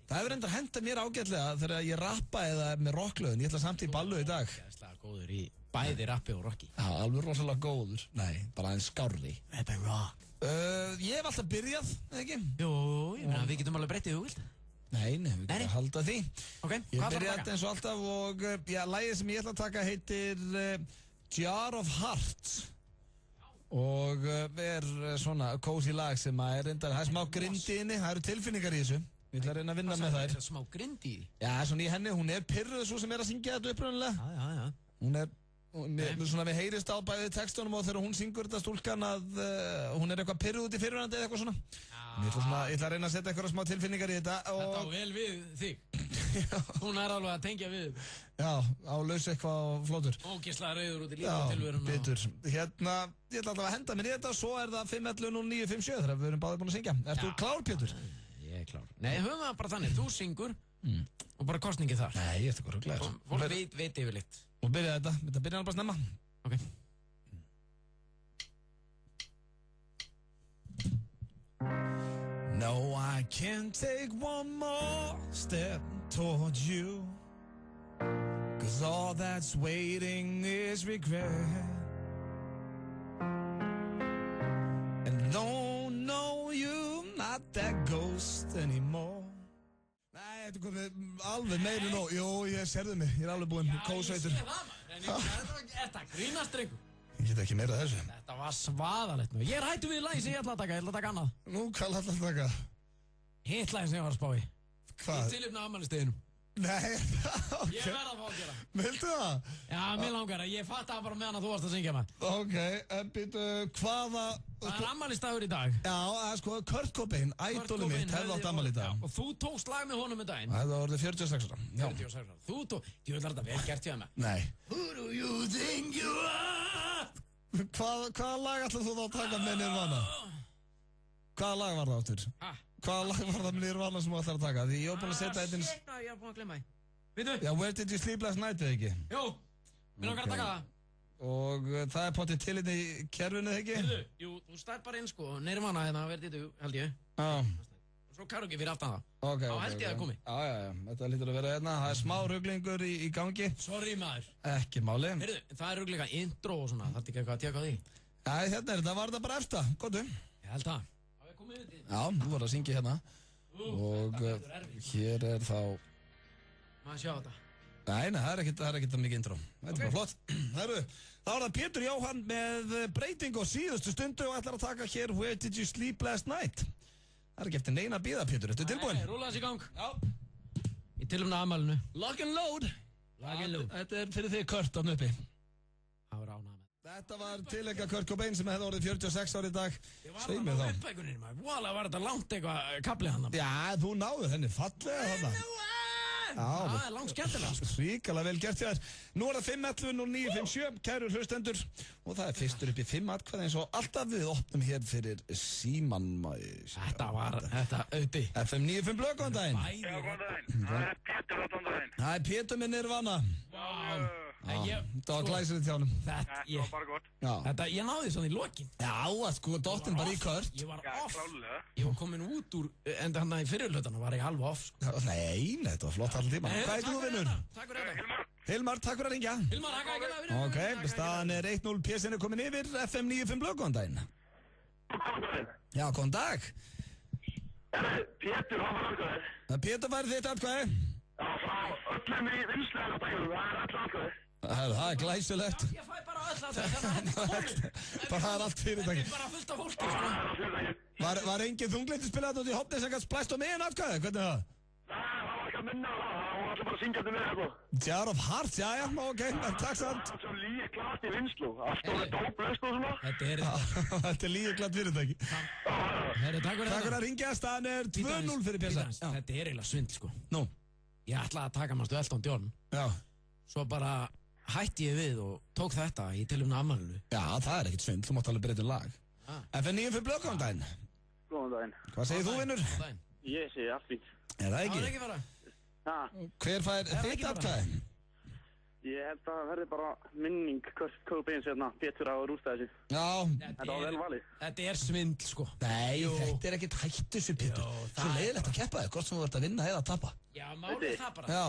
Það hefur reyndar hentað mér ágætlega þegar ég rappa eða með rocklöðin. Ég ætla samt í ballu í dag. Það er góður í bæði rappi og rocki. Já, alveg rosalega góður. Nei, bara aðeins skárri. Rap and rock. Ég hef alltaf byrjað, eða ekki? Jú, ég meina við getum alveg breyttið þú vilt. Nei, við getum að halda því. Ok, ég byrjað eins og alltaf og lagið sem ég ætla að taka heitir Jar of Hearts. Og svona cozy lag sem er reyndar, það er smá grindi inni, það eru tilfinningar í þessu. Við ætlum að reyna að vinna með þær. Það er smá grindi í? Já, svona í henni, hún er pirruð svo sem er að syngja þetta uppröðanlega. Já. Hún svona við heyrist á bæði textunum og þegar hún syngur þetta stúlkan að hún er eitthvað pirruð út í fyrirvænandi eða eitthvað svona. Ég ætla að reyna að setja eitthvað smá tilfinningar í þetta. Þetta á vel við þig. Hún er alveg að tengja við. Já, á laus eitthvað á flótur. Ógeðslega reiður út í líka tilverum. Já, bitur. Hérna, ég ætla alltaf að henda mér í þetta og svo er það 511-0957 þegar við erum báðir búin að syngja. Ert þú klár, Pétur? Ég er klár. Nei, höfum það bara þannig. Þú syngur og bara kostningi þar. Nei, ég ætla eitthvað ruglaður. Fólk veit yfirleitt. Og byrja þetta byrja hann bara snemma. Ok. No, I can't take one more step towards you 'cause all that's waiting is regret. And no, you're not that ghost anymore. Nei, þetta komið alveg meiri nóg. Jú, ég serði mig, ég er alveg búinn kósveitur. Er það grínast, drengur? Ég get ekki meira þessu. Þetta var svaðalegt nú. Ég er hættu við lagi sem ég ætla að taka, ég ætla að taka annað. Nú, hvað ætla að taka? Hitt lagi sem ég var að spá í. Hvað? Í tilefni af afmælisdeginum. Nei, ok. Ég verð að fá að gera. Viltu það? Já, mér langar að ég fatt að bara meðan að þú varst að syngja með. Ok, en býtu, hvaða... Það er afmælisdagur í dag. Já, sko, Kurt Cobain, ædolið mitt, hefði átt afmæli í dag. Og þú tókst lag með honum í daginn. Það var orðið 46 ára. 46 ára. Þú tókst, ég vil þetta vel gert hjá það með. Nei. Who do you think you are? Hvaða lag ætlaði þú þá að taka með Nirvana? Hvaða lag var það áttur? Hvaða lag var það með Nirvana sem þú ætlaði að taka? Því ég var búinn að setja þetta inn... Ég var búinn að glemma því. Veitu? Já, Where Did You Sleep Last Night, eða ekki? Jú, mér langar að taka það. Og það er potið til inn í kerfinu, eða ekki? Jú, þú stær bara inn sko, Nirvana hérna, Where Did You, held ég. Já. Og svo karaoke fyrir aftan það. Ok. Þá held ég að komi. Já, þetta lítur að vera hérna. Það er smá ruglingur í gangi. Sorry maður. Ekki máli. Heyrðu, það er ruglinga intro og svona, þarf ekki eitthvað að tjekka á því? Já, hérna er þetta, var þetta bara eftir, góðu. Ég held það. Já, þú var að syngja hérna. Og hér er þá... Maður sjá þetta. Nei, það er ekkert það mikið intro. Þetta er bara flott. Herru, þá er það Pétur Jóhann með breyting á síðustu stundu og ætlar að taka hér Where Did You Sleep Last Night? Það er ekki eftir neina að bíða, Pétur. Ertu tilbúinn? Nei, rúla þessi í gang. Já. Í tilumna afmælinu. Lock and load. Lock and load. Þetta er fyrir þig Kurt án uppi. Það var ánægð með. Þetta var tilenga Kurt Cobain sem hefði orðið 46 ári í dag. Ég var það á uppækuninni maður. Voðalega var þetta langt eitthvað kaplið hann. Já, þú náður henni fallega þarna. Það er langt skemmtilega. Ríkala vel gert þér. Nú er það 511-0957, kæru hlustendur. Og það er fyrstur upp í 5 atkvæði eins og alltaf við opnum hér fyrir síman. Þetta auði. FM 95 blöð, góðan daginn. Já, góðan daginn. Það er Pétur á daginn. Það er Pétur með Nirvana. Það var glæsirinn til honum. Þetta var bara gott. Þetta, ég náði svona í lokin. Já, sko, dóttin bara í Kurt. Ég var off. Ég var komin út úr, enda hann í fyrirlutana var ég halv off. Nei, þetta var flott allir tíma. Hvað er þú vinnur? Takk fyrir þetta. Hilmar, takk fyrir að ringja. Hilmar, takk fyrir að ringja. Ok, staðan er 1-0, PSN er komin yfir, FM 95 blöð, góðan daginn. Já, góðan dag. Pétur, hann var aðkvæðið. Pétur var þitt aðkvæði? Já, frá öllum í vinslega daginn, það er alltaf aðkvæðið. Það er glæsilegt. Ég fæ bara öll að þetta. Bara það er allt fyrirtæki. Þetta er bara fullt af fólki, sko. Var engin þungleiti spilað út í hopni sem kannski splæst á miðin aðkvæði? Hvernig er það? Nei, það var ekki að minna það. Það var alltaf bara syngjandi með það. Jar of Hearts, já, ok, takk samt. Það er líka klart í vinslu. Allt orðið dóplaust og svona. Þetta er líka klart fyrirtæki. Takk fyrir að ringja, staðan er 2-0 fyrir PSN. Þetta er eiginlega svindl, sko. Nú? Ég ætlaði að taka mannstu Elton John. Já. Svo bara hætti ég við og tók þetta í tilumna afmælinu. Já, það er ekkert svindl, þú mátt alveg breyta lag. FM 95 blöð, góðan daginn. Góðan daginn. Hvað segir þú, vinnur? Ég segi allt fínt. Er það ekki? Það er ekki fara. Hver fær þitt atkvæði? Ég held að það verði bara minning Kurt Cobain hérna, Pétur á að rústa þessu. Já. Þetta var vel valið. Þetta er svindl, sko. Nei, þetta ekkert hættu þessu, Pétur. Svo leiðilegt að keppa þig, hvort sem þú ert að vinna eða að tapa. Já, málið það bara. Já.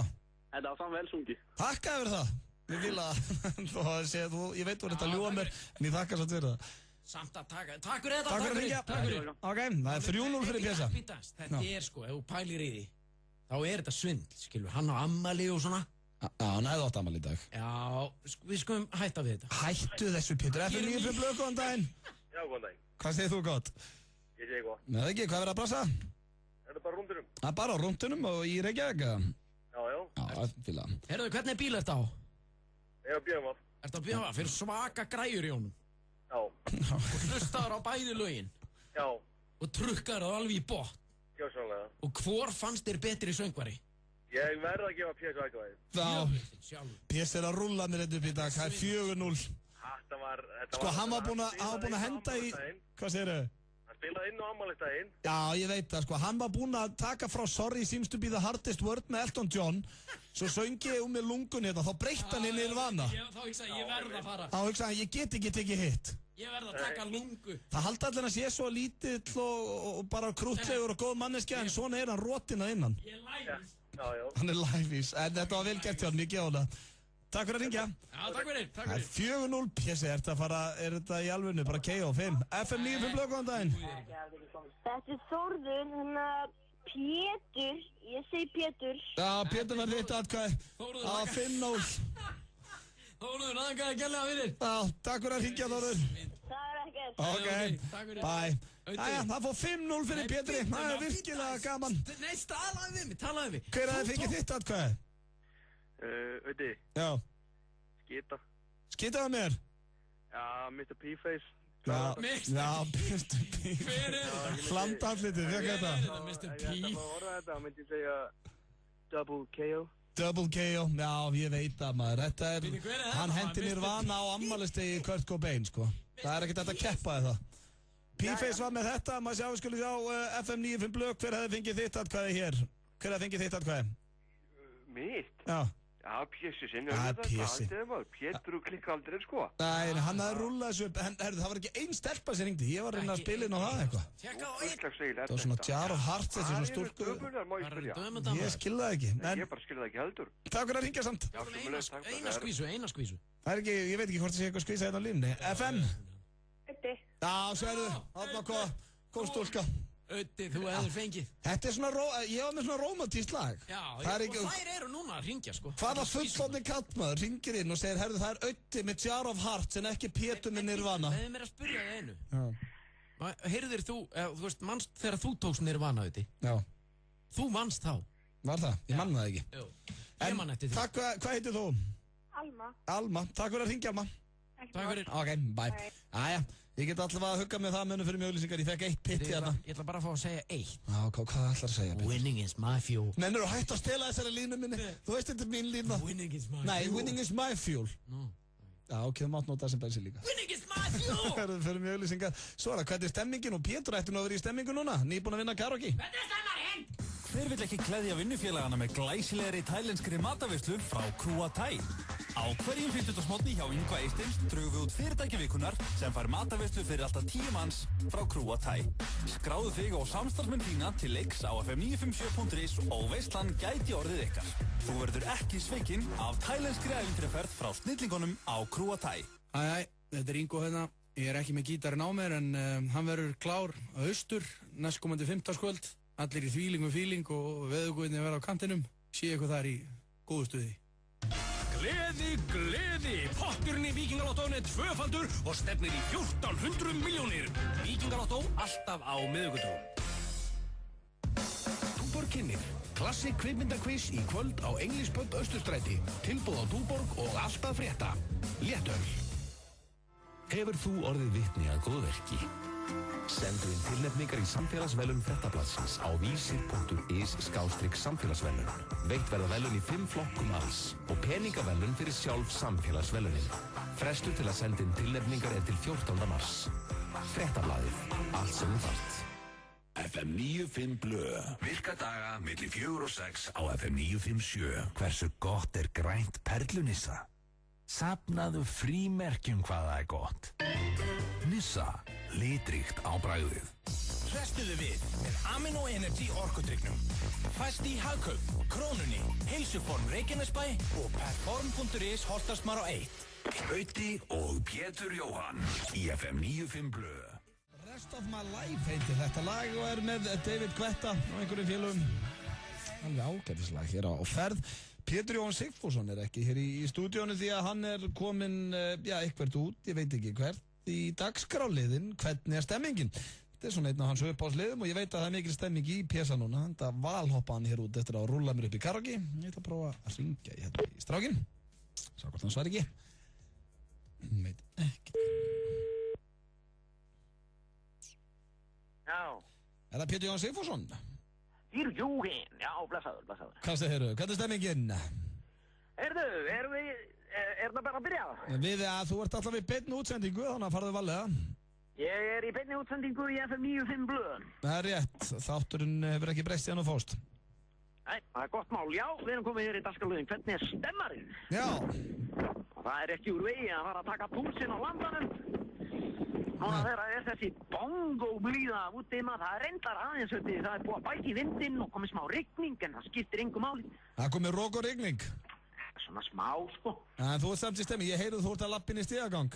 Þetta var saman vel sungið. Takka fyrir það. Ég vil að, ég veit þú ert að ljúa mér, en ég þakka satt fyrir það. Samt að taka, takk fyrir þetta, takk fyrir. Ok, það er 3-0 fyrir Pésa. Þetta er sko, ef þú pælir í því, þá er þetta svindl, skilur, hann á ammali og svona. Já, hann hefði átt ammali í dag. Já, við skulum hætta við þetta. Hættu þessu, Pétur. FM 95 Blöð, góðan daginn. Já, góðan daginn. Hvað segir þú gott? Ég segi gott. Nei, ekki, hvað verður að brasa? Er það bara rúndunum? Það er bara á rúndunum og í Reykjavík? Já. Já, fíla. Herðu, hvernig bíl ertu á? Ég er á BMA. Ertu á BMA? Fyrir svaka græjur í honum? Já. Og hlustaður á bæði lögin? Já. Og trukkaður það alveg í botn? Já, sannlega. Og hvor fannst þér betri söngvari? Ég verði að gefa Pésa aðgæði. Já, Pésa er að rúlla mér þetta upp í dag, það er 4-0. Þetta var... Sko, hann var búinn að henda í... Hvað segir þau? Hann spilaði inn á ammælistaginn. Já, ég veit það, sko, hann var búinn að taka frá Sorry Seems to be the hardest word með Elton John. Svo söngi ég með lungun hérna, þá breytti hann inn í Nirvana. Þá hugsaði ég verð að fara. Þá hugsaði hann, ég get ekki tekið hitt. Ég verð að taka lungu. Það haldi allir að sé svo lítill og bara krútlegur og góð manneskja, en svona er hann rótin að innan. Ég er læfis. Já. Hann er læfis, en þetta var vel gert hjá hann, mikið á það. Takk fyrir að ringja. Já, takk fyrir. Það er 4-0, Pési, er þetta í alvörinu, bara KO5. FM 95 Blöð, góðan daginn. Þetta er Þórður, Pétur, ég segi Pétur. Já, Pétur var þitt atkvæði. Á 5-0. Þórður, naðangaði gælega fyrir. Já, takk fyrir að ringja, Þórður. Það er ekkert. Ok, bye. Æja, það fór 5-0 fyrir Pétri. Það er virkilega gaman. Nei, talaði við. Hver að þið fengið þitt atkvæði? Auði. Já. Skita. Skitaði mér? Já, Mr. P-Face. Já, Mr. P. Hver er þetta? Hlamdallitið, þekka þetta. Hver er þetta, Mr. P? Ég ætla að orða þetta, þá myndi ég segja Double KO. Double KO, já, ég veit það maður. Þetta er, hann hendi Nirvana á ammælistegi Kurt Cobain, sko. Það er ekkert að keppa það. P-Face var með þetta, maður sjá, við skulum sjá FM 95 Blöð, hver hefði fengið þitt atkvæði hér? Hver hefði fengið þitt atkvæði? Mitt? Já. Já, Pési sinni. Pési. Pétur klikka aldrei, sko. Nei, hann hafði rúllað þessu upp, herru, það var ekki ein stelpa sem ringdi, ég var að reyna að spila inn á það eitthvað. Það var svona Jar of Hearts, þessi svona stúlku. Ég skilði það ekki. Ég bara skilði það ekki heldur. Takk fyrir að ringja samt. Eina skvísu. Það er ekki, ég veit ekki hvort það sé eitthvað skvísa hérna á línni. FM. Öddi. Já, sverðu, þarna kom stúlka. Öddi, þú hefur fengið. Þetta er svona, ég var með svona rómatískt lag. Já, og þær eru núna að ringja, sko. Hvaða fullorðinn kallmaður ringir inn og segir, herðu, það er Öddi með Jar of Hearts en ekki Pétur með Nirvana. Leðið mér að spyrja það einu. Heyrðir þú veist, manst þegar þú tókst Nirvana, Öddi? Já. Þú manst þá? Var það? Ég mann það ekki. Jú, ég mann eftir því. Takk, hvað heitir þú? Alma. Alma, takk fyrir að ringja, Alma. Takk fyrir. Ok, bye. Æja, ég get allavega að hugga með það munum fyrir mjöglýsingar, ég fekk 1 pitti hérna. Ég ætla bara að fá að segja 1. Já, hvað ætlar að segja? Winning is my fuel. Mennur þú hægt að stela þessari línu minni? Þú veist þetta er mín lína. Winning is my fuel. Nei, winning is my fuel. Já, ok, það mátt nota það sem bensin líka. Winning is my fuel! Það er fyrir mjöglýsingar. Svo er það, hvernig er stemmingin og Pétur ætti nú að vera í stemmingu núna? Nýbúin að vinna karaoke. Hvernig er stemmarinn? Hver vill ekki gleðja vinnufélagana með glæsilegri thailenskri mataveislu frá Krúa Thai? Á hverjum 50. hjá Yngva Eistins drögum við út fyrirtækjavíkunar sem fær mataveislu fyrir alltaf 10 manns frá Krúa Thai. Skráðu þig og samstarfsmenn þína til leiks á fm957.is og veislan gæti orðið ykkar. Þú verður ekki sveikinn af thailenskri ævintýraferð frá snillingunum á Krúa Thai. Æ, þetta er Ingo hérna. Ég er ekki með gítarinn á mér en hann verður klár á austur næstkomandi 15. Allir í fíling og veðurguðinni verða á kantinum. Sé eitthvað þar í góðu stuði. Gleði! Potturinn í Víkingalottóinu er tvöfaldur og stefnir í 1400 milljónir. Víkingalottó alltaf á miðvikudögum. Túborg kynnir. Klassik kvikmyndakviss í kvöld á Englisböld Austurstræti. Tilboð á Túborg og alltaf frétta. Léttöl. Hefur þú orðið vitni að góðverki? Sendu inn tilnefningar í samfélagsvelun Fréttablaðsins á vísir.is/samfélagsvelun. Veitt verða velun í 5 flokkum alls og peningavelun fyrir sjálf samfélagsvelunin. Frestur til að senda inn tilnefningar er til 14. mars. Fréttablaðið. Allt sem þú þarft. FM 95 Blö. Virka daga milli 4 og 6 á FM 957. Hversu gott grænt perlunissa? Safnaðu frímerkjum hvað það gott. Nissa, litríkt á bragðið. Hrestuðu við með Amino Energy orkudrykknum. Fæst í Hagkaup, Krónunni, Heilsuform Reykjanesbæ og Perform.is Holtasmar á 1. Gauti og Pétur Jóhann í FM 95 Blö. Rest of my life heitir þetta lag og með David Guetta og einhverjum félugum. Alveg ágætislag hér á ferð. Pétur Jóhann Sigfússon ekki hér í stúdíónu því að hann kominn, eitthvert út, ég veit ekki hvert, í dagskráliðin Hvernig stemmingin? Þetta svona einn af hans uppáhaldsliðum og ég veit að það mikil stemming í PSA núna. Þetta valhoppa hann hér út eftir að rúlla mér upp í karaoke. Ég ætla að prófa að ringja í strákinn. Sá hvort hann svar ekki. Hún veit ekki. Já. Það Pétur Jóhann Sigfússon? Pétur Jóhann, já, blessaður. Hvað segirðu? Hvernig stemmingin? Er það bara að byrja? Við þú ert alltaf í beinni útsendingu, þannig að farðu valega. Ég í beinni útsendingu í FM 95 Blö. Það rétt, þátturinn hefur ekki breyst síðan og fóst. Nei, það gott mál, já, við erum komið hér í dagskrárliðin Hvernig stemmarinn? Já. Og það ekki úr vegi að fara að taka púlsinn á landanum. Núna þegar þessi bongo-blíða úti maður, það reyndar aðeins ötti, það búið að bæta í vindinn og komið smá rigning, en það skiptir engu máli. Það komið rók og rigning? Svona smá, sko. En þú samt í stemmi, ég heyrðu þú ert að lappin í stigagang.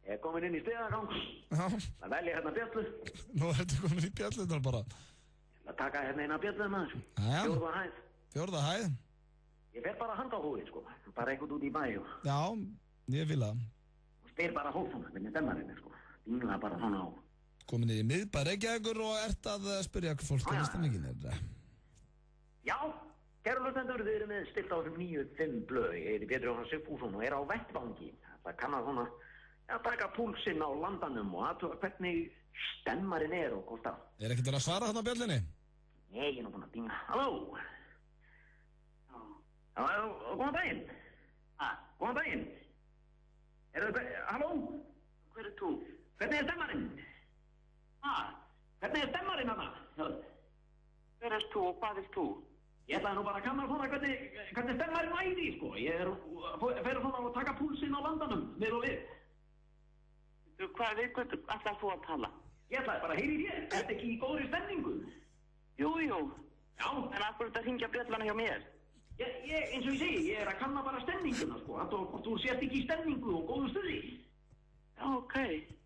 Ég komin inn í stigagang. Já. Það velja hérna bjöllu. Nú ertu komin í bjöllunar bara. Það taka hérna eina bjöllu maður. Jæja. 4. hæð. 4. hæð? Ég fer bara handa á húið, sko. Bara einhvern út í bæ og... Já, ég vil það. Og spyr bara fólk svona, hvernig stemmarinn sko. Dingla bara svona á. Komin í miðbæ Reykjavíkur og ert að spyrja fólk hvernig stemmingin Já, kæru hlustendur, þið eru með stilt á þessum 95 Blö. Ég heiti Pétur Jóhann Sigfússon og á vettvangi. Það kann að svona, taka púlsinn á landanum og aðtuga hvernig stemmarinn og hvort það. Ekkert verið að svara þarna á bjöllinni? Nei, ég nú búinn að dingla. Halló? Góðan daginn. Góðan daginn. Halló? Hver þú? Hvernig stemmarinn? Hvernig stemmarinn hana? Hver þú og hvað þú? Ég ætlaði nú bara að kanna svona hvernig stemmarinn væri, sko. Ég fer svona að taka púlsinn á landanum, við og við. Hvað ætlaði þú að tala? Ég ætlaði bara að heyri þér. Þetta ekki í góðri stemningu? Jú. Já. En af hverju þetta hringja bjöllana hjá mér? Eins og ég segi, ég að kanna bara stemninguna, sko. Þú sést ekki í stemningu og góðu stuði. Já, ok.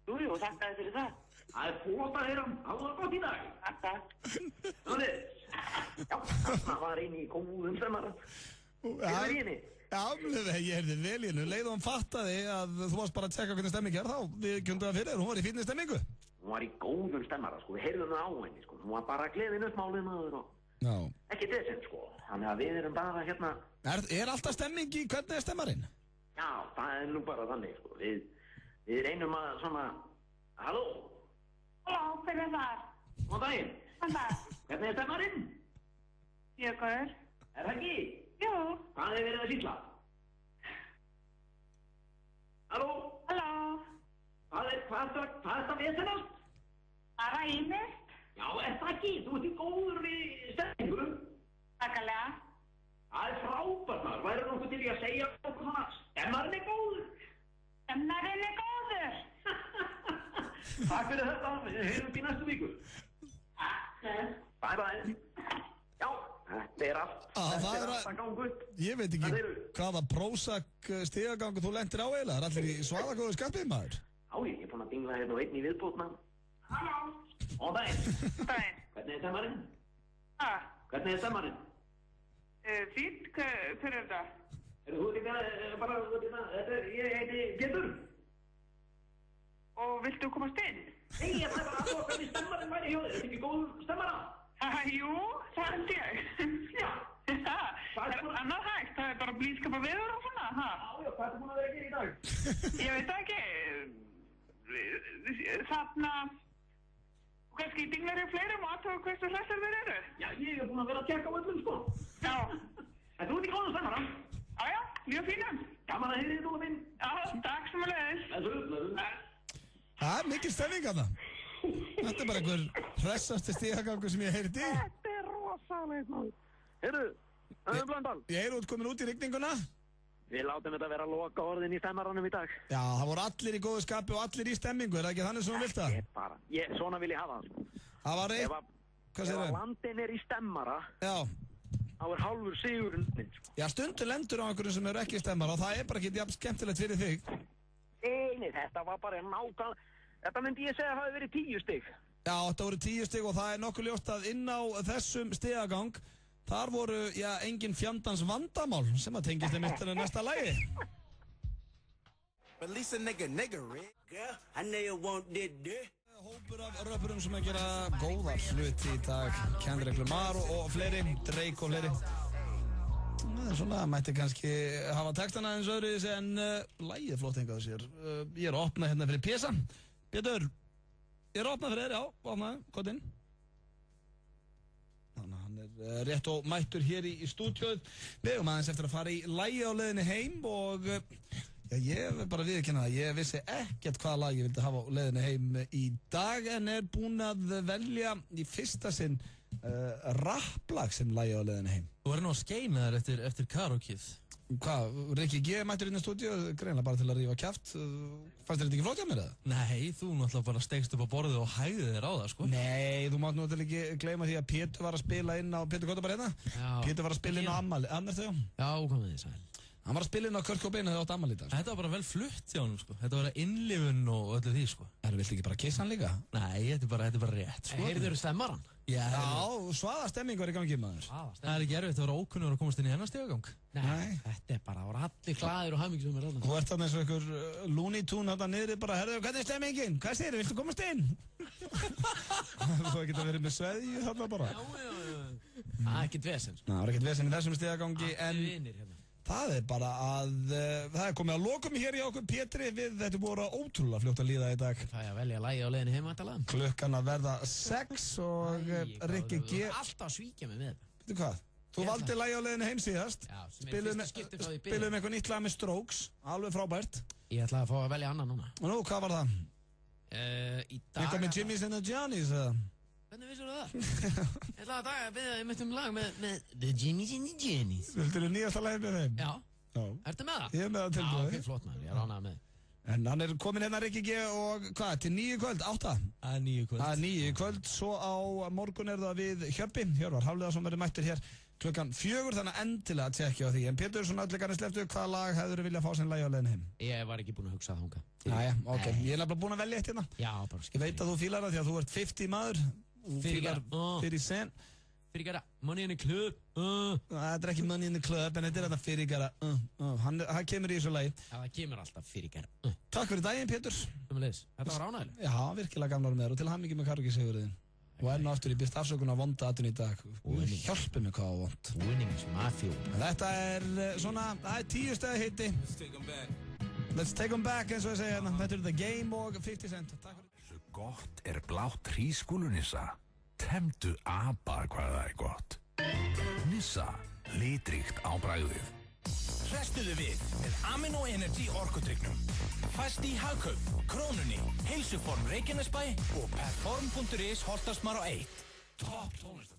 Jú, þakka þér fyrir það. Það flott að heyra. Það var gott í dag. Takk. Já, það var eini í góðum stemmara. Hefur í henni? Já, ég heyrði vel í hennu. Leið og hann fattaði að þú varst bara að tjekka hvernig stemming þá. Við kjöndum það fyrir þér. Hún var í fínni stemmingu. Hún var í góðum stemmara, sko. Við heyrðum það á henni, sko. Hún var bara gleðin upp málið maður og... Já. Ekki desent, sko. Þannig að við erum bara hérna... Er alltaf stemming í hvernig stemmarinn? Já, það nú bara þannig, sko. Við reynum að svona... Halló? Halló, hver þar? Góðan daginn. Góðan dag. Hvernig stemmarinn? Jökur. Það ekki? Jú. Hvað verið að sýtla? Halló? Halló? Hvað það vesenast? Það ræmist. Já, það ekki? Þú ert í góður við stemningu? Takkalega. Það frábært maður. Væri nokkuð til að segja okkur svona stemmarinn góður? Stemmarinn góður. Takk fyrir þetta. Við heyrðum í næstu viku. Bye. Já, þetta allt. Þetta allt að ganga upp. Ég veit ekki hvaða Prozac stigagangu þú lentir á eiginlega. Það allir í svaðagóðu skapið maður. Já, ég búinn að dingla hérna og einn í viðbót maður. Halló. Góðan daginn. Daginn. Hvernig stemmarinn? Hvernig stemmarinn? Fínt, hver þetta? Þú líka bara, ég heiti Pétur. Og viltu komast inn? Nei, ég ætla bara að svo hvernig stemmarinn væri hjá þér. Þetta ekki góð stemmara? Jú, það held ég. Já. Það annað hægt, það bara blíðskapa veður og svona. Já, hvað ertu búin að vera að gera í dag? Ég veit ekki. Þarna... Kannski dinglar fleirum og aðtöku hversu hressar þeir eru? Já, ég búinn að vera að tjekka á öllum, sko. Já. En þú ert í góðum stemmara? Já, mjög fínum. Gaman að heyra þig, Dóla minn. Já, takk sem að leiðis. Það er mikil stemming að það. Þetta er bara einhver hressasti stigagangur sem ég hef heyrt í. Þetta er rosalegt, maður. Heyrðu, Blöndal. Ég heyr út komin út í rigninguna. Við látum þetta vera loka orðin í stemmaranum í dag. Já, það voru allir í góðu skapi og allir í stemmingu, er það ekki þannig sem þú vilt það? Svona vil ég hafa það. Það var eitt, hvað segir þau? Ef landin er í stemmara, þá er hálfur sigurinn minn, sko. Já, stundu lendur á einhverjum sem eru ekki í stemmara og það er bara ekki jafn skemmtilegt fyrir þig. Nei, þetta var bara nákvæmlega, þetta myndi ég segja að hafi verið 10 stig. Já, þetta voru 10 stig og það er nokkuð ljóst að inn á þessum stigagang þar voru, engin fjandans vandamál sem að tengist þeim eftir næsta lagi. Release a nigga, girl. I know you want this. Hópur af röppurum sem að gera góða hluti í dag. Kendrick Lamar og fleiri, Drake og fleiri. Svona mætti kannski hafa textana eins öðruvísi en lagið flott hengað sér. Ég er að opna hérna fyrir Pésa. Pétur, ég er að opna fyrir þér, já, opnaði, kott inn. Þannig að hann er rétt og mættur hér í stúdíóið. Við erum aðeins eftir að fara í lagi á leiðinni heim og ég vil bara viðurkenna það. Ég vissi ekkert hvaða lag ég vildi hafa á leiðinni heim í dag en er búinn að velja í fyrsta sinn rapplag sem lagi á leiðinni heim. Þú verður nú að skeina þér eftir karaokeið. Hvað, Rikki G mættur inn í stúdíóið, greinlega bara til að rífa kjaft. Fannst þér þetta ekki flott hjá mér eða? Nei, þú náttúrulega bara stegst upp á borðið og hægði þér á það, sko. Nei, þú mátt náttúrulega ekki gleyma því að Pétur var að spila inn á, Pétur gott bara hérna? Já. Pétur var að spila inn á ammali, annars þau? Já, hvað með því, sæl? Hann var að spila inn á Kurt Cobain þegar átt ammali í dag. Þetta var bara vel flutt hjá hann, sko. Þetta var innlifun og öllu því, sko. Viltu ekki bara kissa hann líka? Nei, þetta er bara rétt, sko. Heyrður stemmaran? Já, svaða stemming var í gangi maður. Það er ekki erfitt að vera ókunnur að komast inn í hennar stigagang. Nei, þetta er bara, það voru allir glaðir og hamingjum með ráðan. Þú ert þarna eins og einhver Looney Tunes þarna niðri bara, herðu, hvernig er stemmingin? Hvað segir þið, viltu komast inn? Þú geta verið með sveðju þarna bara. Það er ekkert vesen. Það er ekkert vesen í þessum stigagangi, en það er bara að, það er komið að lokum hér í okkur Pétri við, þetta er búið að ótrúlega fljótt að líða í dag. Það er að velja lagi á leiðinni heim að tala. Klukkan að verða 6 og Rikki G. Alltaf að svíkja mig með þetta. Veitu hvað? Þú valdi lagi á leiðinni heim síðast. Já, sem er fyrsta skipti frá því byrja. Spiluðum eitthvað nýtt lag með Strokes, alveg frábært. Ég ætlaði að fá að velja annan núna. Og nú, hvað var það? Í dag... Eitthvað með Jimmy's and the Johnny's, eða? Hvernig vissur það? Ég ætlaði að daga að beða um lag með The Jimmy's and the Johnny's. Viltu þú nýjasta lagi með þeim? Já. Ertu með það? Ég er með það tilbúið. Já, ok, flott maður, ég er ánægð með. En hann er komin hérna Rikki G og hvað, til 9 kvöld, 8? Það er 9 kvöld. Það er 9 kvöld, svo á morgun er það við Hjöppi, Hjörvar Hafliðarsson verður mættur hér klukkan 4, þannig að endilega að tjekkja á því. En Pétur, svona öllu kannski sleftu, hvaða lag hefur þú viljað fá sem lagi á leiðinni heim? Ég var ekki búinn að hugsa það þangað. Jæja, ok, ég er nefnilega búinn að velja eitt hérna. Já, bara skil. Ég veit að þú fílar það því að þú ert 50 maður. Fyrir sen. Fyrirgera, Money in the Club. Þetta er ekki Money in the Club, en þetta er þetta fyrirgera. Hann kemur í þessu lagi. Já, það kemur alltaf fyrirgera. Takk fyrir daginn, Pétur. Þetta var ánægilegt. Já, virkilega gamlar með þér og til hamingju með karaoke-sigurinn. Og enn og aftur ég byrst afsökun á vonda atvinni í dag. Hjálpi mig hvað á vond. Winning is my fuel. Þetta er svona, það er 10 stæði hitti. Let's take them back, eins og ég segja hérna. Þetta er The Game og 50 Cent. Takk fyrir. Svo gott er blátt hrísskúlunissa. Temdu apa hvað það er gott. Nissa, litríkt á bragðið. Hrestuðu við með Amino Energy orkudrykknum. Fæst í Hagkaup, Krónunni, Heilsuform Reykjanesbæ og Perform.is Holtasmar á 1. Topp tónlist.